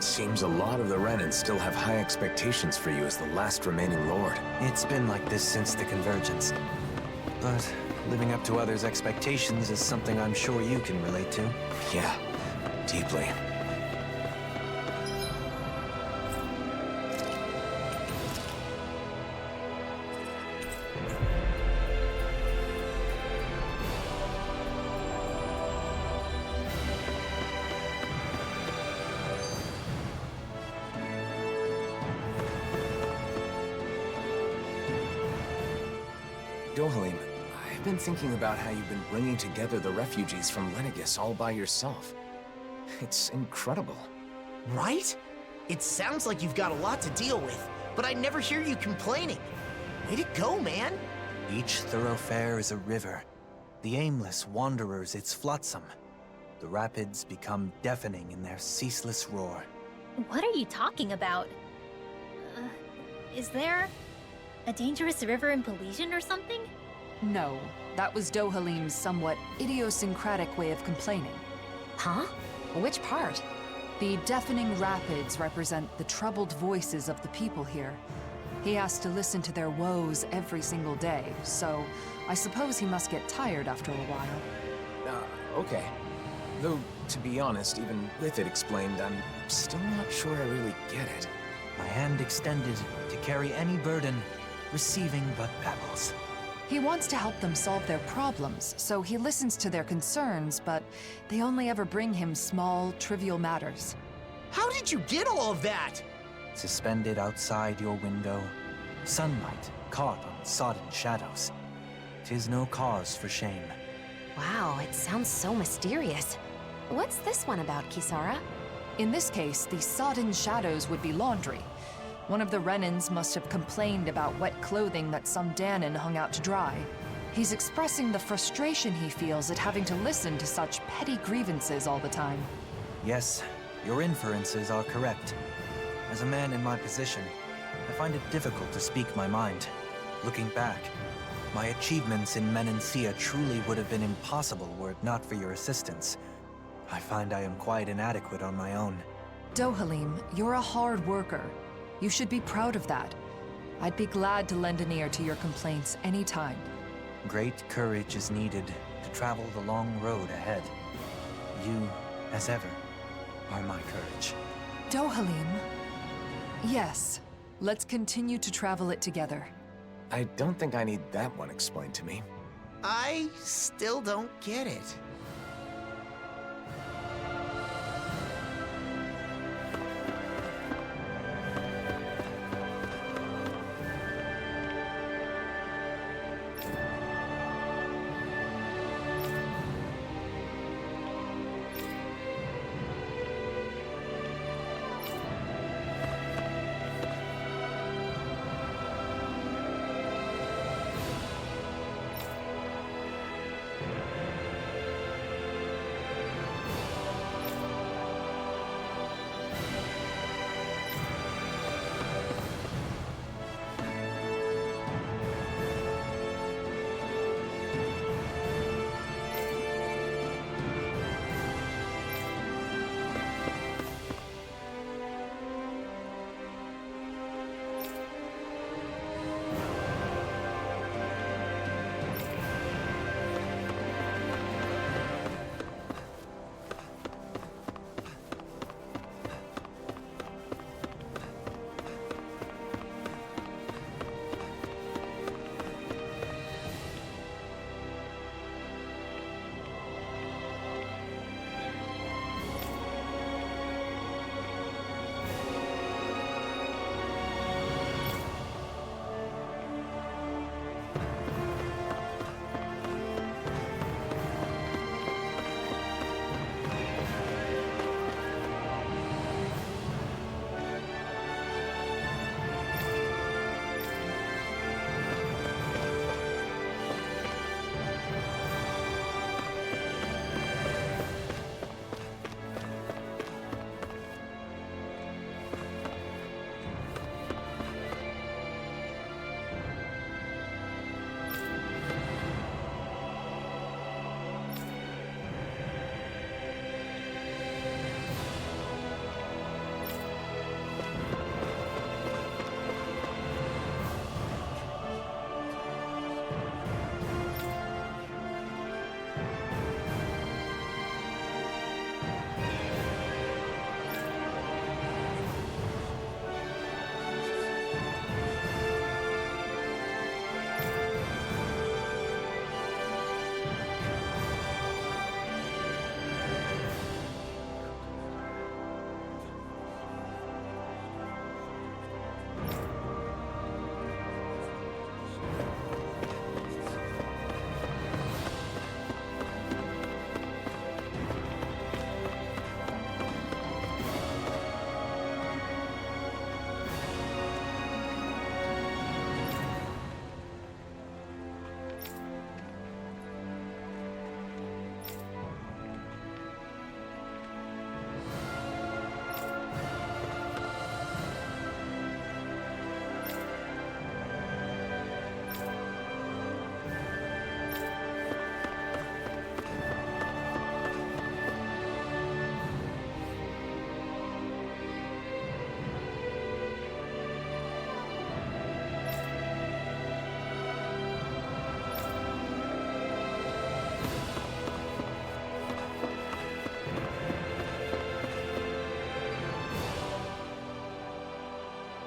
Seems a lot of the Renans still have high expectations for you as the last remaining lord. It's been like this since the Convergence. But living up to others' expectations is something I'm sure you can relate to. Yeah, deeply. Dohalim, I've been thinking about how you've been bringing together the refugees from Lenegis all by yourself. It's incredible. Right? It sounds like you've got a lot to deal with, but I never hear you complaining. Way to go, man! Each thoroughfare is a river. The aimless wanderers its flotsam. The rapids become deafening in their ceaseless roar. What are you talking about? Is there a dangerous river in Pelesian or something? No, that was Dohalim's somewhat idiosyncratic way of complaining. Huh? Which part? The deafening rapids represent the troubled voices of the people here. He has to listen to their woes every single day, so I suppose he must get tired after a while. Okay. Though, to be honest, even with it explained, I'm still not sure I really get it. My hand extended to carry any burden, receiving but pebbles. He wants to help them solve their problems, so he listens to their concerns, but they only ever bring him small, trivial matters. How did you get all of that? Suspended outside your window, sunlight caught on sodden shadows. 'Tis no cause for shame. Wow, it sounds so mysterious. What's this one about, Kisara? In this case, the sodden shadows would be laundry. One of the Renans must have complained about wet clothing that some Danon hung out to dry. He's expressing the frustration he feels at having to listen to such petty grievances all the time. Yes, your inferences are correct. As a man in my position, I find it difficult to speak my mind. Looking back, my achievements in Menancia truly would have been impossible were it not for your assistance. I find I am quite inadequate on my own. Dohalim, you're a hard worker. You should be proud of that. I'd be glad to lend an ear to your complaints anytime. Great courage is needed to travel the long road ahead. You, as ever, are my courage. Dohalim? Yes. Let's continue to travel it together. I don't think I need that one explained to me. I still don't get it.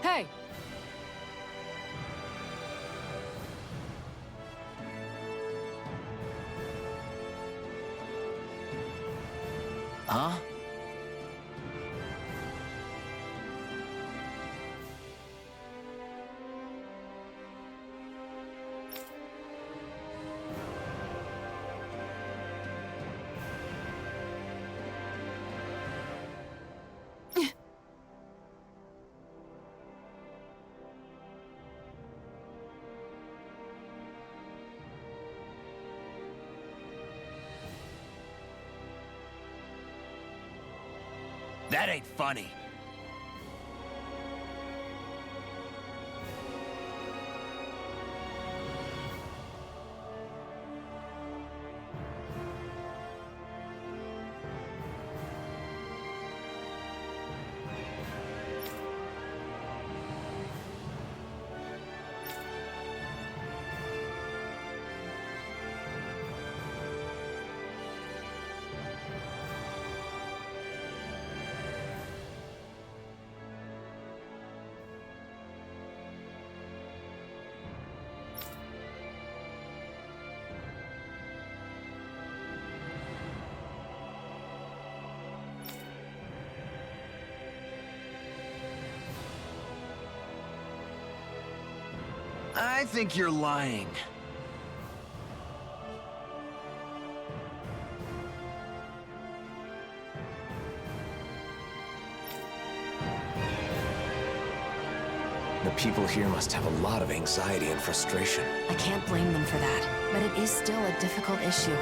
Hey! Huh? That ain't funny. I think you're lying. The people here must have a lot of anxiety and frustration. I can't blame them for that, but it is still a difficult issue.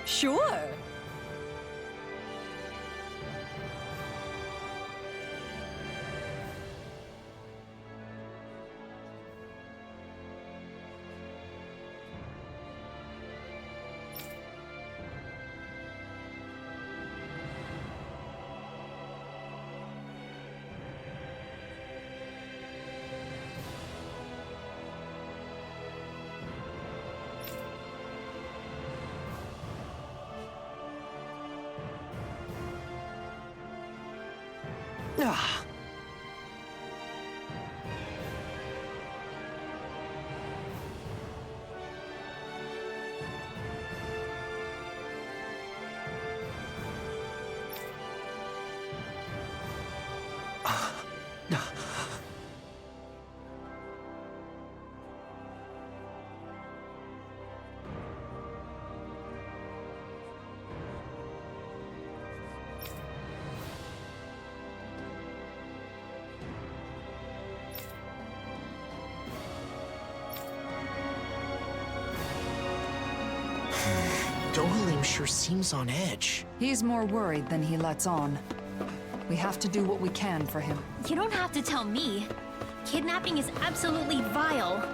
Sure. Ah. Dohalim sure seems on edge. He's more worried than he lets on. We have to do what we can for him. You don't have to tell me. Kidnapping is absolutely vile.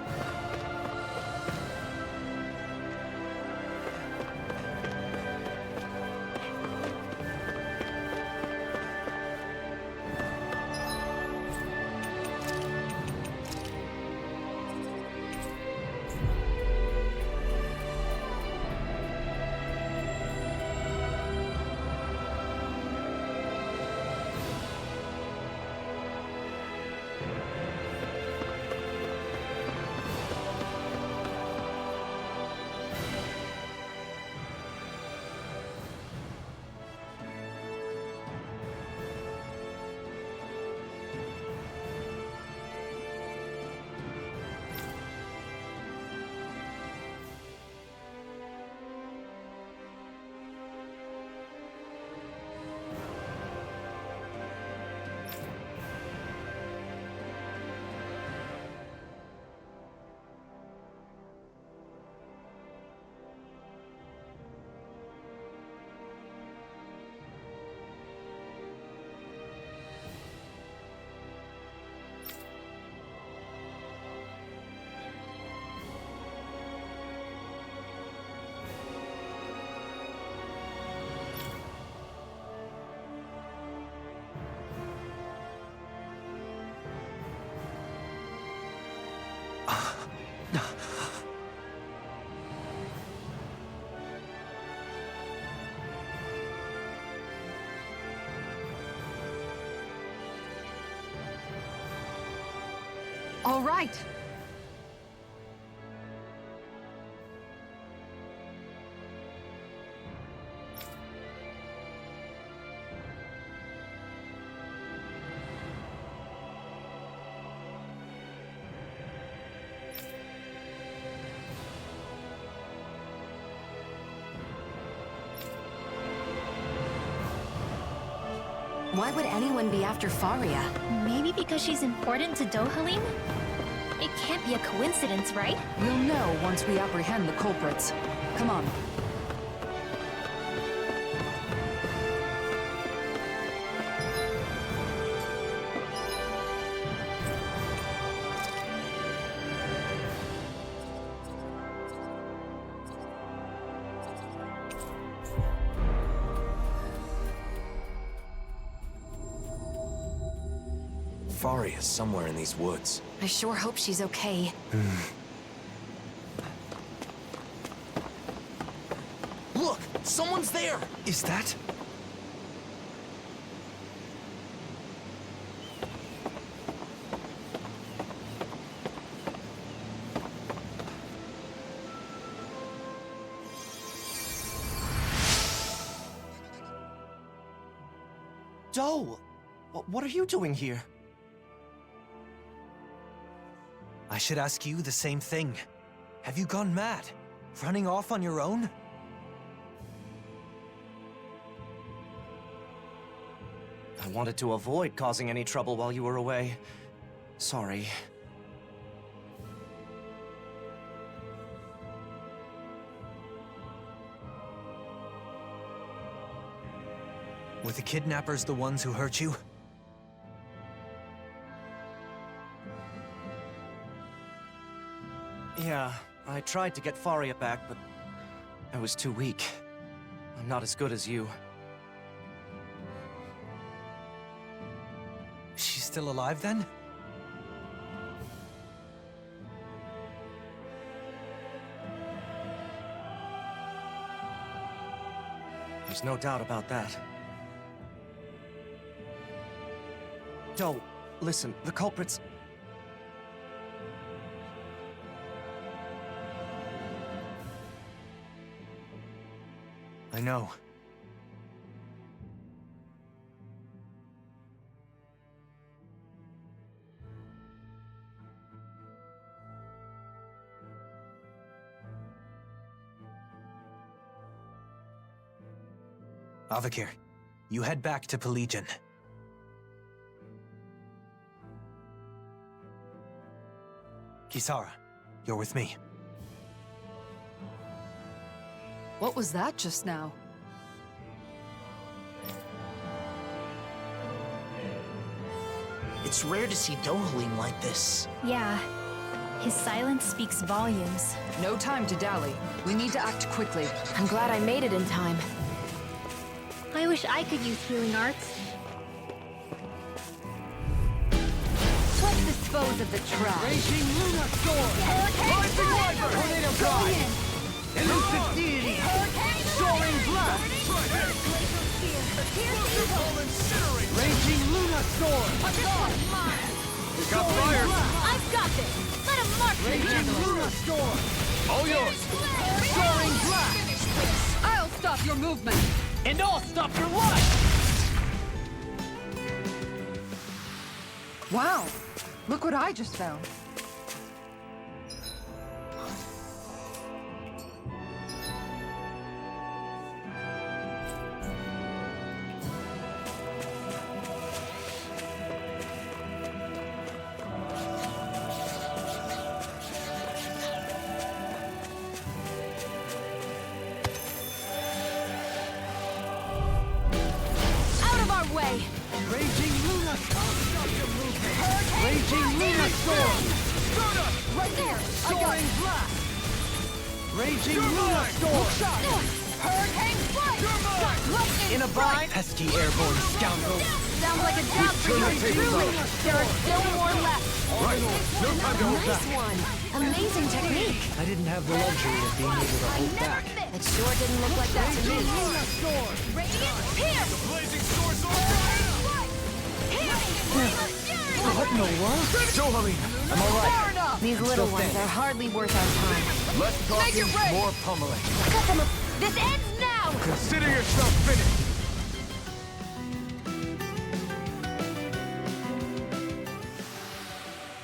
All right. Why would anyone be after Faria? Maybe because she's important to Dohalim? It can't be a coincidence, right? We'll know once we apprehend the culprits. Come on. Faria's somewhere in these woods. I sure hope she's okay. Look! Someone's there! Is that? Doe! What are you doing here? I should ask you the same thing. Have you gone mad? Running off on your own? I wanted to avoid causing any trouble while you were away. Sorry. Were the kidnappers the ones who hurt you? Yeah, I tried to get Faria back, but I was too weak. I'm not as good as you. She's still alive then? There's no doubt about that. Doe, listen, the culprits... I know. Avakir, you head back to Pelegion. Kisara, you're with me. What was that just now? It's rare to see Dohalim like this. Yeah. His silence speaks volumes. No time to dally. We need to act quickly. I'm glad I made it in time. I wish I could use healing arts. Let's dispose of the trash. Raging Luna Storm! Rising Wyvern! Tornado Guide! Elusive Deity! Soaring Blast! Raging Luna Storm! Got fire! I've got this! Let him march me! Raging Luna Storm! All yours! Soaring Blast! I'll stop your movement! And I'll stop your life! Wow! Look what I just found. Out of our way! Raging Luna Storm! Raging Luna Storm! Right there! Soaring Blast! Raging Luna Storm! Hurricane Flight! Lightning In a bind! Pesky airborne scoundrel. Sounds like a job for you, Drew! There are still more left! Right, no time to hold back. Nice one. Amazing technique. I didn't have the luxury of being able to hold back. It sure didn't look like that to me. Radiant Pierce! Blazing Sword What in the world? Dohalim! I'm alright. These little ones are hardly worth our time. Less talking, more pummeling. Cut them up! This ends now! Consider yourself finished!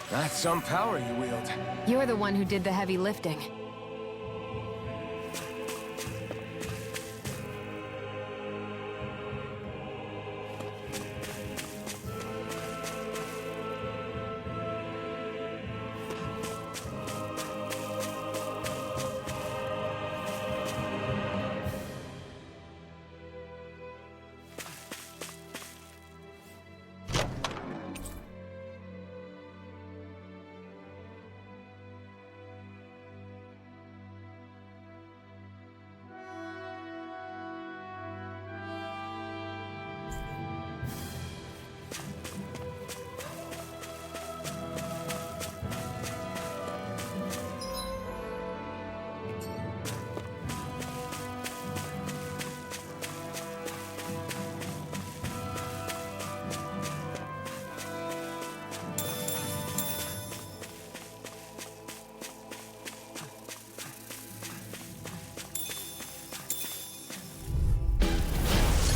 That's some power you wield. You're the one who did the heavy lifting.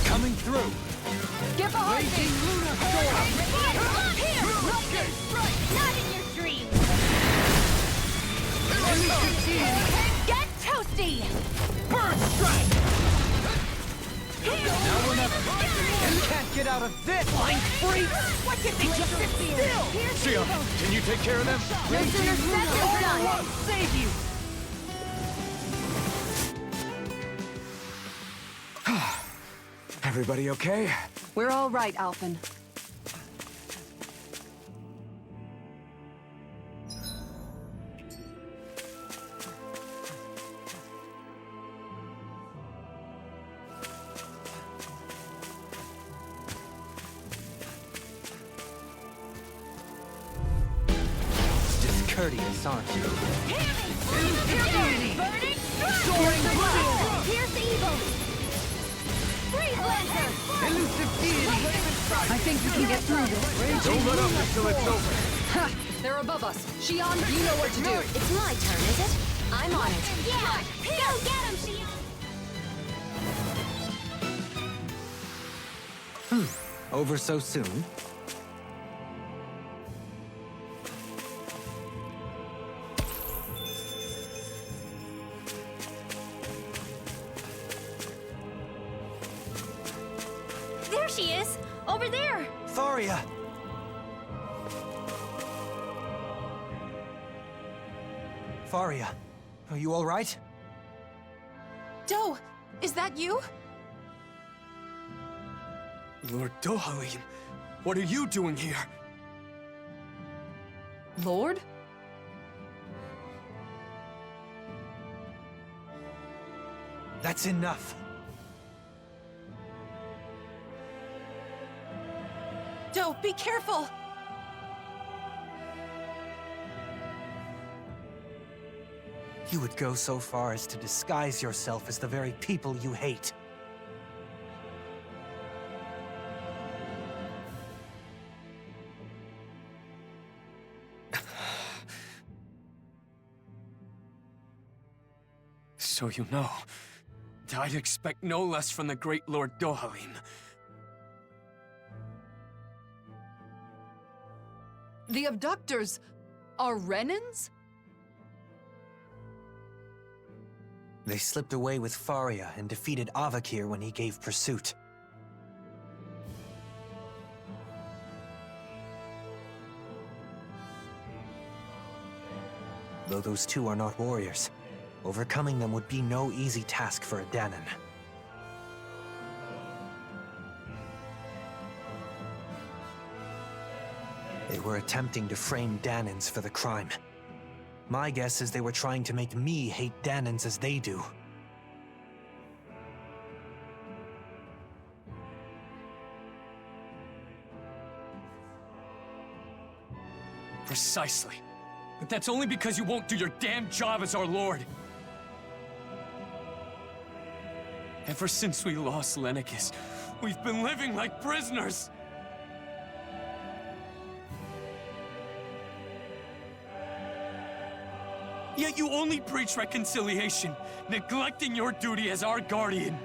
Coming through. Get behind me! Luna Storm! Here! Lightning Strike! Not in your dreams! Get toasty! Burn Strike! Now or never. You can't get out of this. Flying Freak! What did they just still? Sia, can you take care of them? No sooner said than done! I'll save you! Everybody okay? We're all right, Alphen. Discourteous, aren't you? Burning Strike! Pierce evil! Freeze Lancer! Elusive Deity! I think we can get through this. Don't let up until it's over. Ha! They're above us. Shion, you know what to do. It's my turn, is it? I'm on it. Yeah! Go get him, Shion! Over so soon? There she is! Over there! Faria! Faria, are you all right? Doe, Is that you? Lord Dohalim, what are you doing here? Lord? That's enough. Do, be careful! You would go so far as to disguise yourself as the very people you hate. So you know, I'd expect no less from the great Lord Dohalim. The abductors are Renans? They slipped away with Faria and defeated Avakir when he gave pursuit. Though those two are not warriors, overcoming them would be no easy task for a Dahnan. They were attempting to frame Dahnans for the crime. My guess is they were trying to make me hate Dahnans as they do. Precisely. But that's only because you won't do your damn job as our lord. Ever since we lost Lennicus, we've been living like prisoners. Yet you only preach reconciliation, neglecting your duty as our guardian.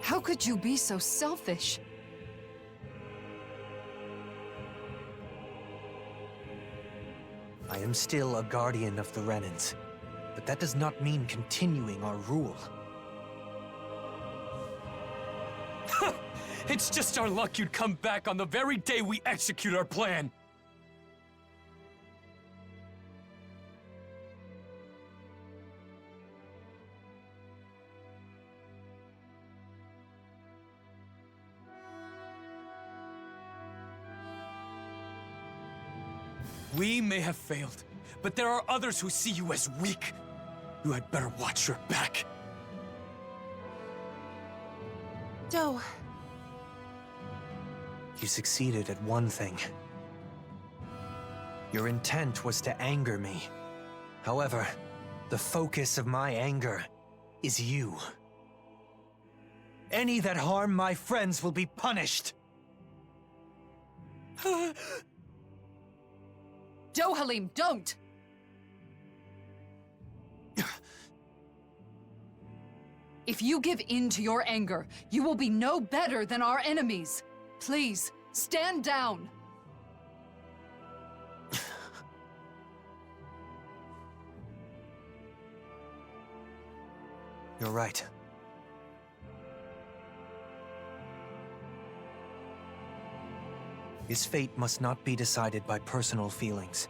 How could you be so selfish? I am still a guardian of the Renans, but that does not mean continuing our rule. It's just our luck you'd come back on the very day we execute our plan. We may have failed, but there are others who see you as weak. You had better watch your back. Do. You succeeded at one thing. Your intent was to anger me. However, the focus of my anger is you. Any that harm my friends will be punished. Dohalim, don't! If you give in to your anger, you will be no better than our enemies. Please, stand down! You're right. His fate must not be decided by personal feelings.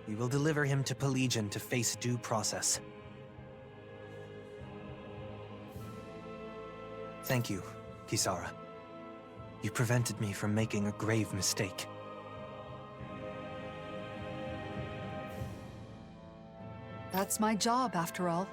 We will deliver him to Pelegion to face due process. Thank you, Kisara. You prevented me from making a grave mistake. That's my job, after all.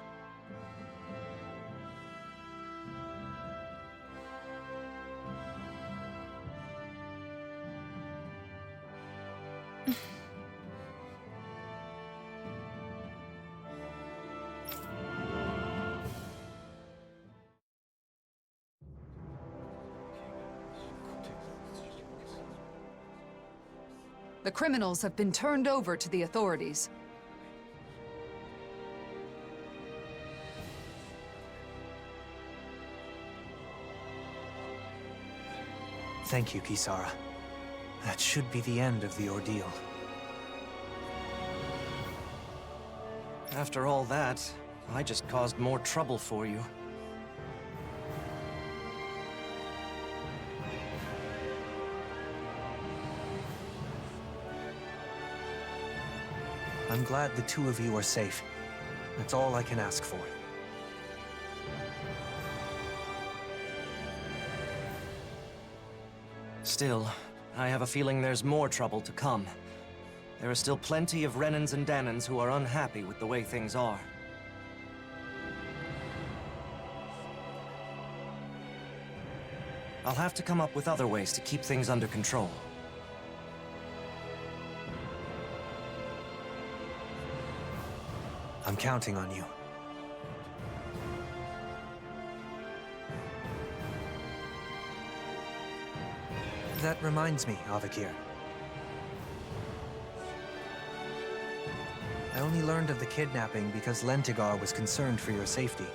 The criminals have been turned over to the authorities. Thank you, Kisara. That should be the end of the ordeal. After all that, I just caused more trouble for you. I'm glad the two of you are safe. That's all I can ask for. Still, I have a feeling there's more trouble to come. There are still plenty of Renans and Danans who are unhappy with the way things are. I'll have to come up with other ways to keep things under control. I'm counting on you. That reminds me, Avakir. I only learned of the kidnapping because Lentigar was concerned for your safety.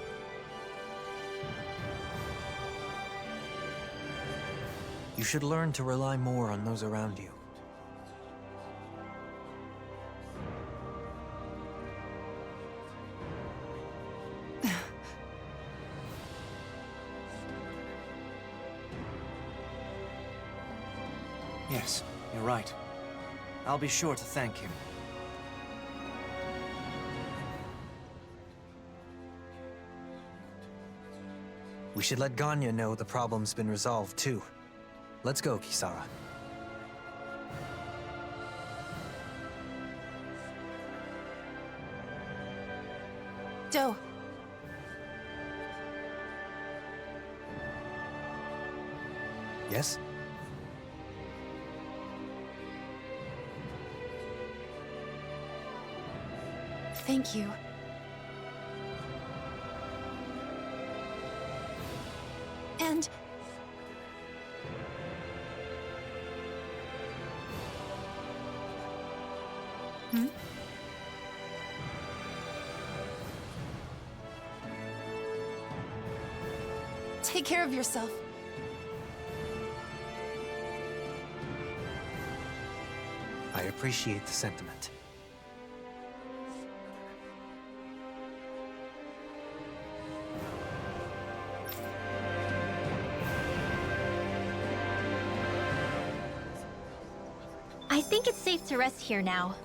You should learn to rely more on those around you. Yes, you're right. I'll be sure to thank him. We should let Ganya know the problem's been resolved, too. Let's go, Kisara. Joe. Yes? Thank you. And... Take care of yourself. I appreciate the sentiment. I think it's safe to rest here now.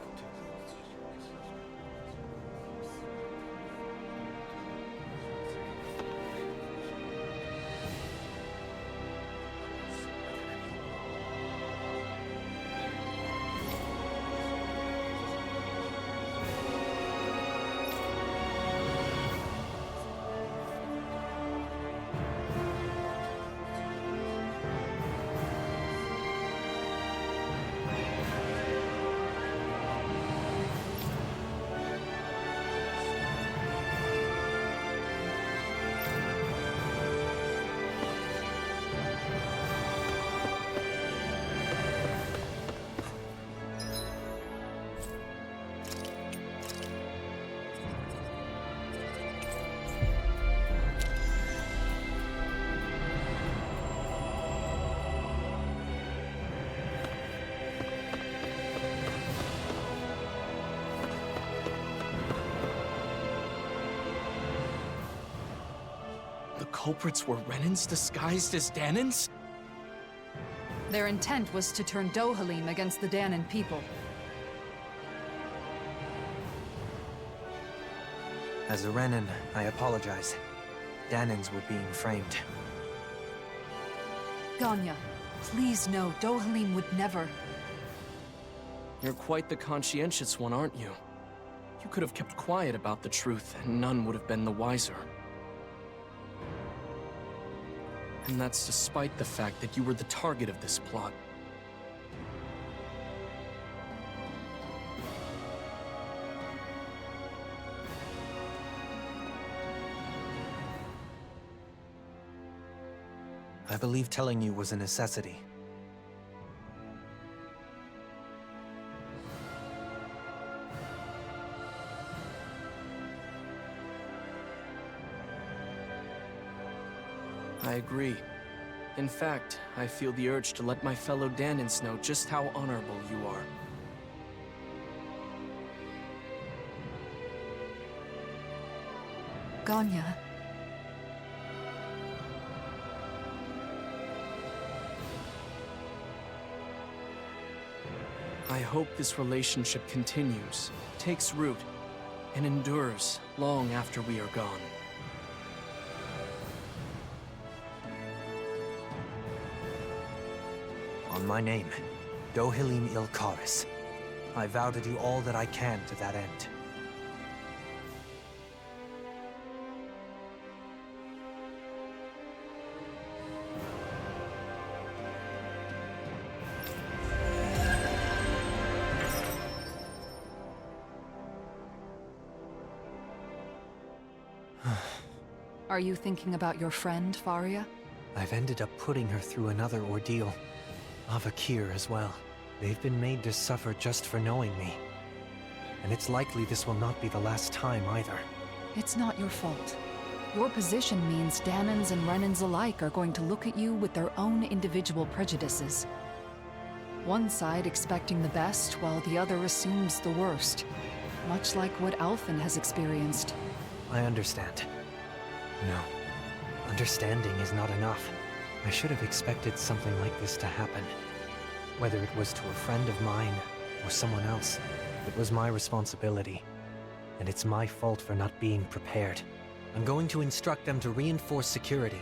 Culprits were Renans disguised as Danans? Their intent was to turn Dohalim against the Danan people. As a Renan, I apologize. Danans were being framed. Ganya, please know Dohalim would never... You're quite the conscientious one, aren't you? You could have kept quiet about the truth, and none would have been the wiser. And that's despite the fact that you were the target of this plot. I believe telling you was a necessity. I agree. In fact, I feel the urge to let my fellow Danans know just how honorable you are. Ganya. I hope this relationship continues, takes root, and endures long after we are gone. On my name, Dohalim Ilkaris. I vow to do all that I can to that end. Are you thinking about your friend, Faria? I've ended up putting her through another ordeal. Avakir as well. They've been made to suffer just for knowing me. And it's likely this will not be the last time either. It's not your fault. Your position means Dahnans and Renans alike are going to look at you with their own individual prejudices. One side expecting the best, while the other assumes the worst. Much like what Alphen has experienced. I understand. No. Understanding is not enough. I should have expected something like this to happen. Whether it was to a friend of mine, or someone else, it was my responsibility. And it's my fault for not being prepared. I'm going to instruct them to reinforce security.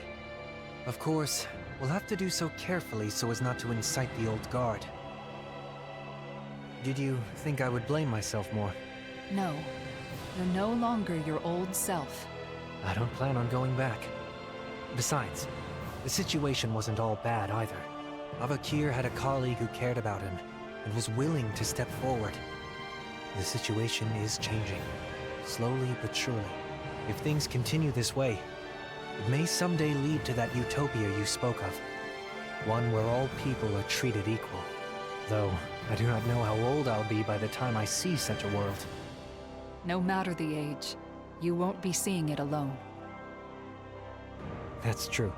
Of course, we'll have to do so carefully so as not to incite the old guard. Did you think I would blame myself more? No. You're no longer your old self. I don't plan on going back. Besides, the situation wasn't all bad either. Avakir had a colleague who cared about him, and was willing to step forward. The situation is changing, slowly but surely. If things continue this way, it may someday lead to that utopia you spoke of. One where all people are treated equal. Though, I do not know how old I'll be by the time I see such a world. No matter the age, you won't be seeing it alone. That's true.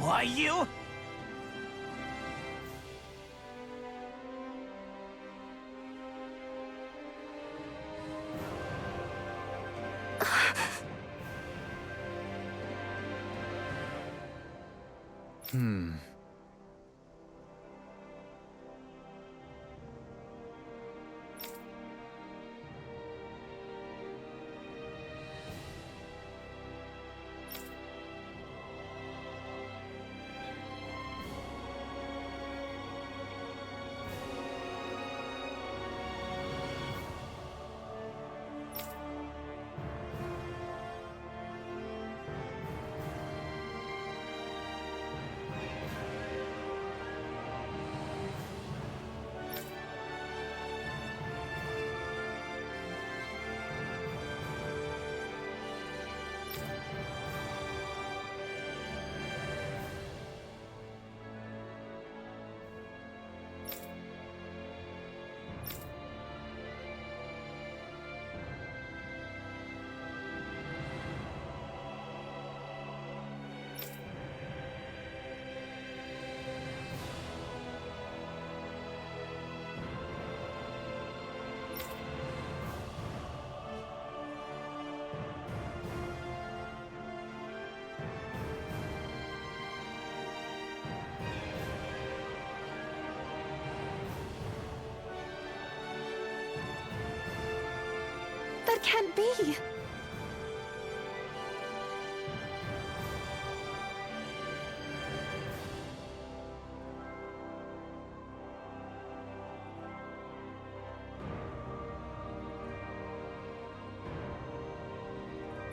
Why you? That can't be!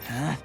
Huh?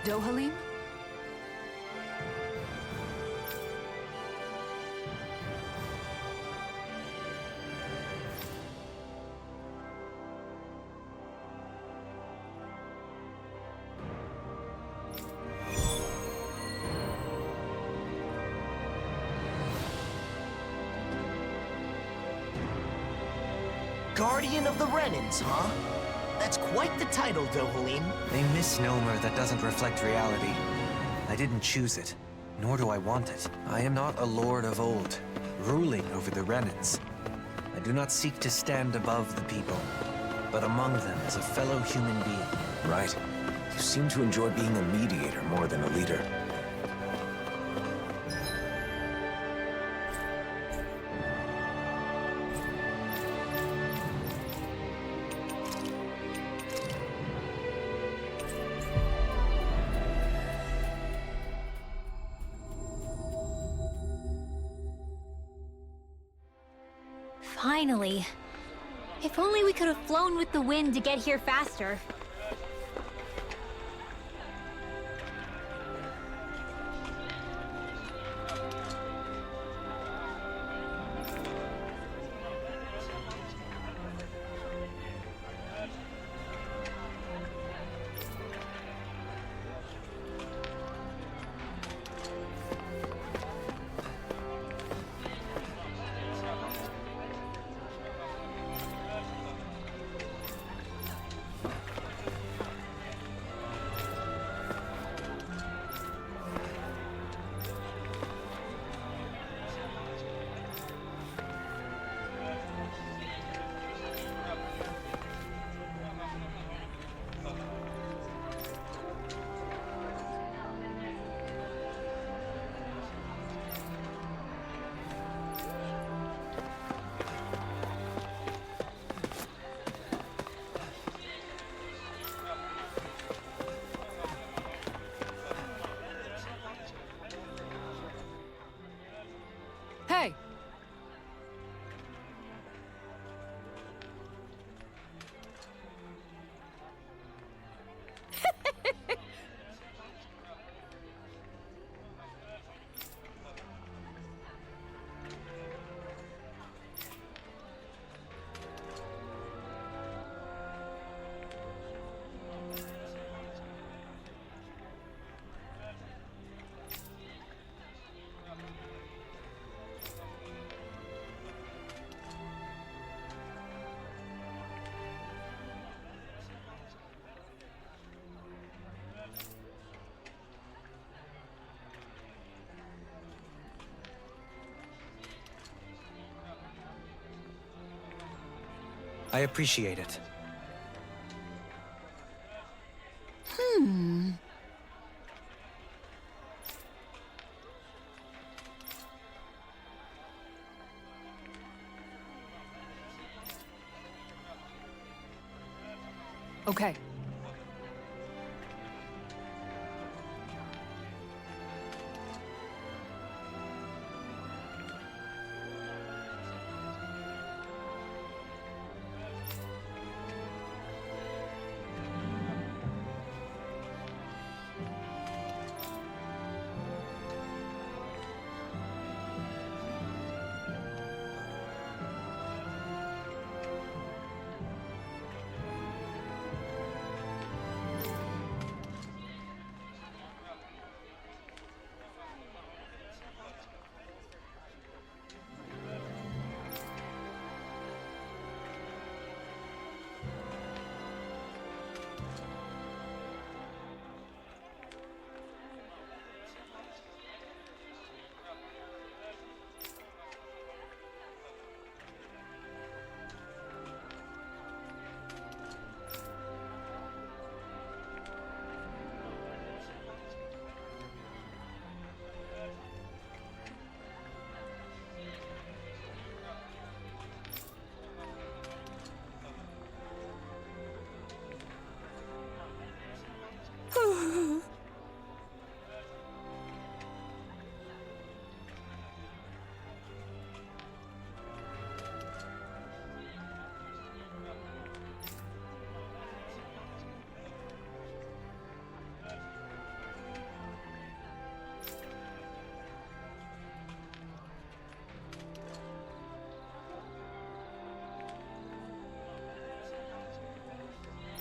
Dohalim? Guardian of the Renans, huh? That's quite the title, Dohalim. A misnomer that doesn't reflect reality. I didn't choose it, nor do I want it. I am not a lord of old, ruling over the Renans. I do not seek to stand above the people, but among them as a fellow human being. Right. You seem to enjoy being a mediator more than a leader. Finally. If only we could have flown with the wind to get here faster. I appreciate it. Okay.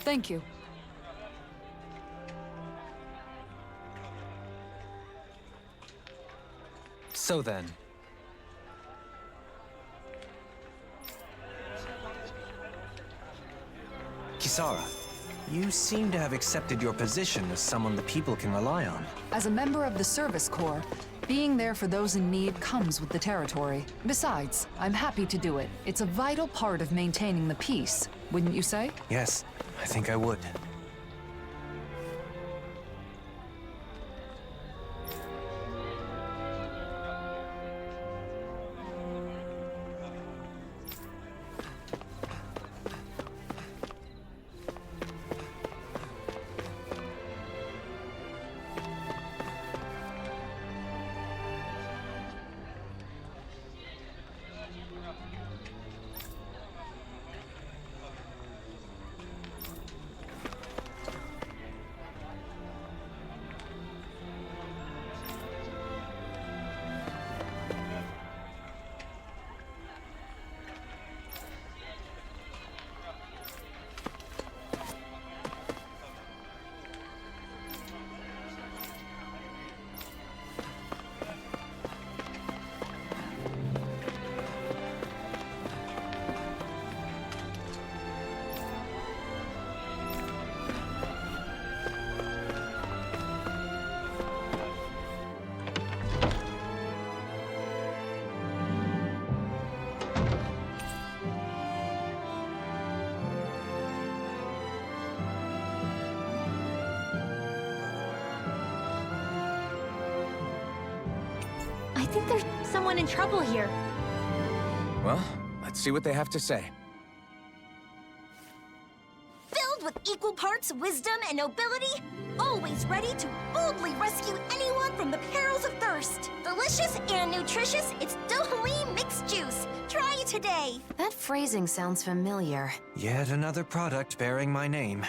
Thank you. So then, Kisara, you seem to have accepted your position as someone the people can rely on. As a member of the Service Corps, being there for those in need comes with the territory. Besides, I'm happy to do it. It's a vital part of maintaining the peace, wouldn't you say? Yes, I think I would. I think there's someone in trouble here. Well, let's see what they have to say. Filled with equal parts wisdom and nobility, always ready to boldly rescue anyone from the perils of thirst. Delicious and nutritious, it's Dohalim mixed juice. Try it today. That phrasing sounds familiar. Yet another product bearing my name.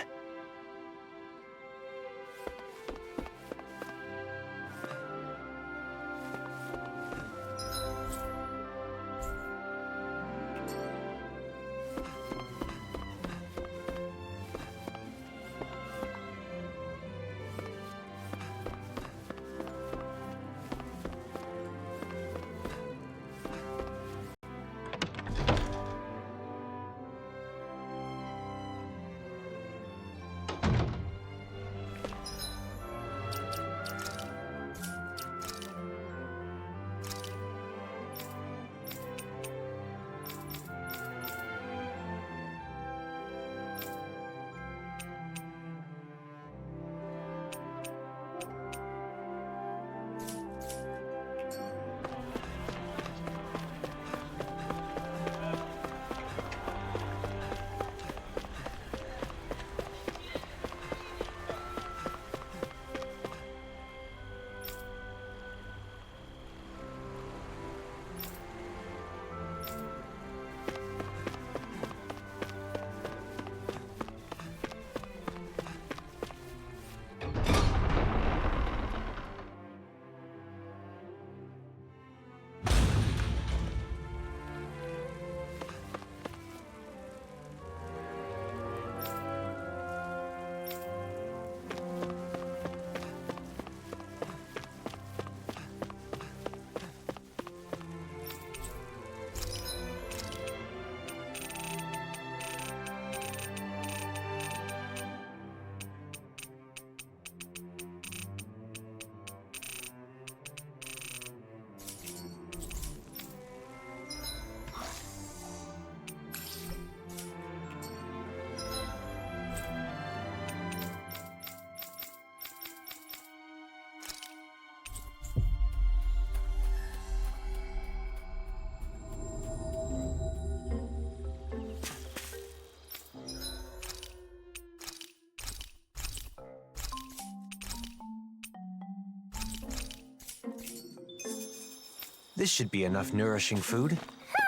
This should be enough nourishing food.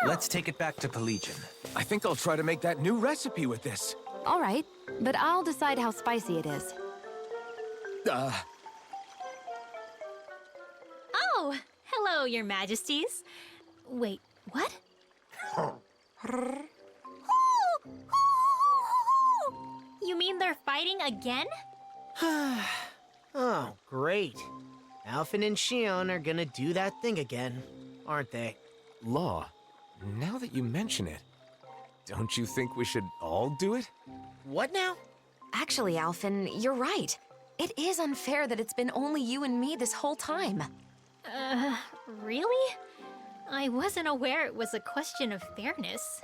Let's take it back to Pelegion. I think I'll try to make that new recipe with this. All right, but I'll decide how spicy it is. Oh, hello, your majesties. Wait, what? You mean they're fighting again? Oh, great. Alphen and Xion are gonna do that thing again, aren't they? Law, now that you mention it, don't you think we should all do it? What now? Actually, Alphen, you're right. It is unfair that it's been only you and me this whole time. Really? I wasn't aware it was a question of fairness.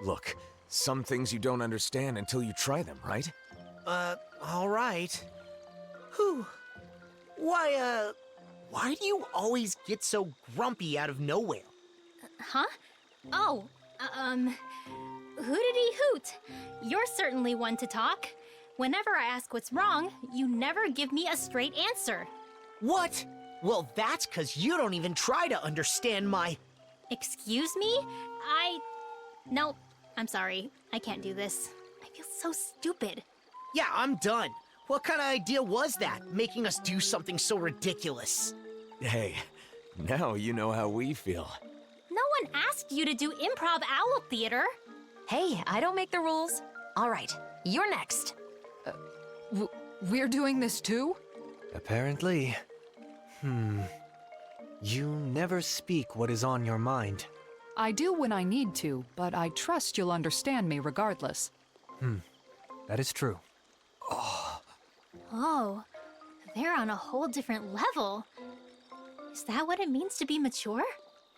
Look, some things you don't understand until you try them, right? All right. Whew. Why do you always get so grumpy out of nowhere? Huh? Oh, hootity hoot. You're certainly one to talk. Whenever I ask what's wrong, you never give me a straight answer. What? Well, that's 'cause you don't even try to understand my... Excuse me? No, I'm sorry. I can't do this. I feel so stupid. Yeah, I'm done. What kind of idea was that, making us do something so ridiculous? Hey, now you know how we feel. No one asked you to do improv owl theater. Hey, I don't make the rules. All right, you're next. We're doing this too? Apparently. You never speak what is on your mind. I do when I need to, but I trust you'll understand me regardless. That is true. Oh, they're on a whole different level. Is that what it means to be mature?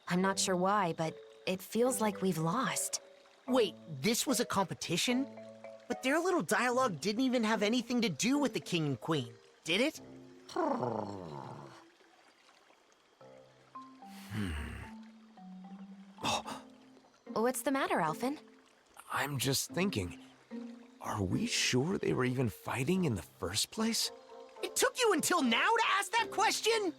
I'm not sure why, but it feels like we've lost. Wait, this was a competition? But their little dialogue didn't even have anything to do with the king and queen, did it? What's the matter, Alphen? I'm just thinking, are we sure they were even fighting in the first place? It took you until now to ask that question?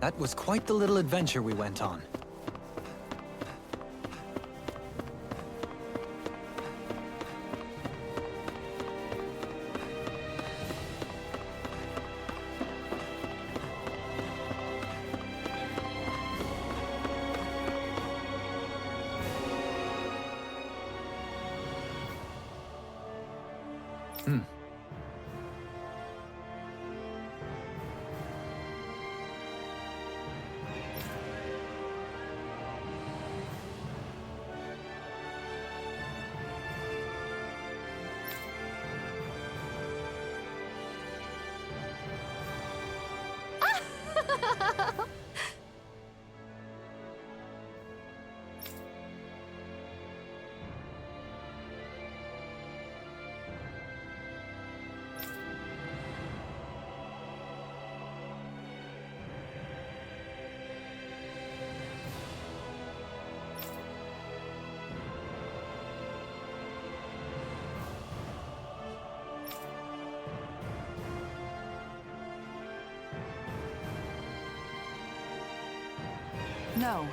That was quite the little adventure we went on. No.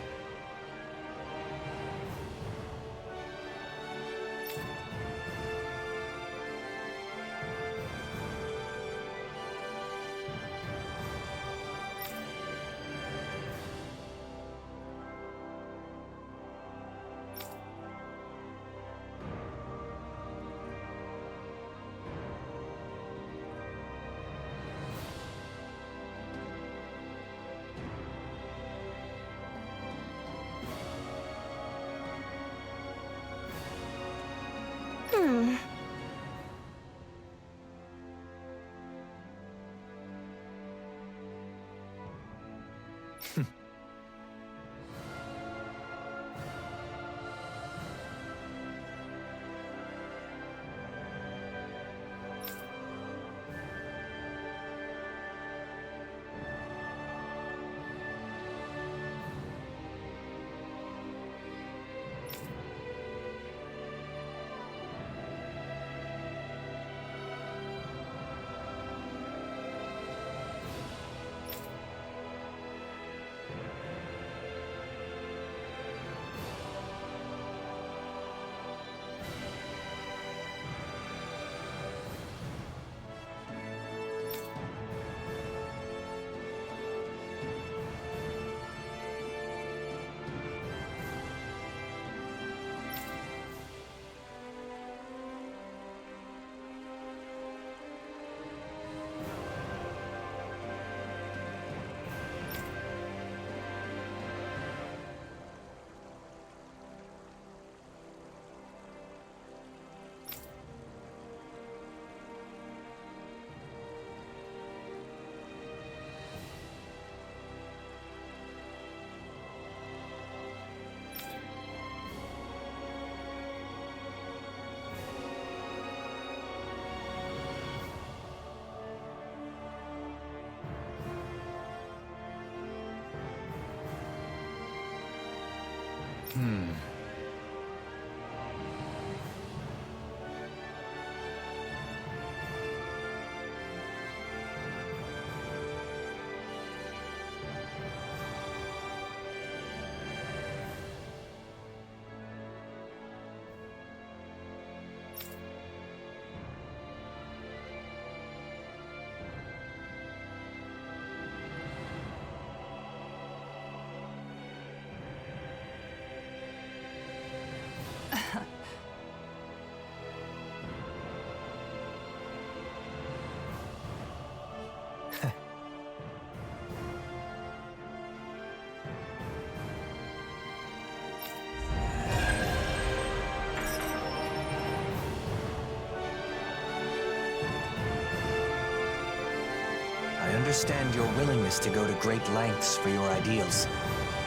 I understand your willingness to go to great lengths for your ideals,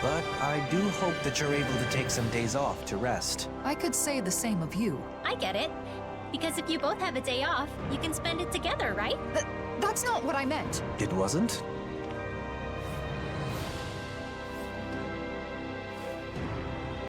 but I do hope that you're able to take some days off to rest. I could say the same of you. I get it. Because if you both have a day off, you can spend it together, right? That's not what I meant. It wasn't?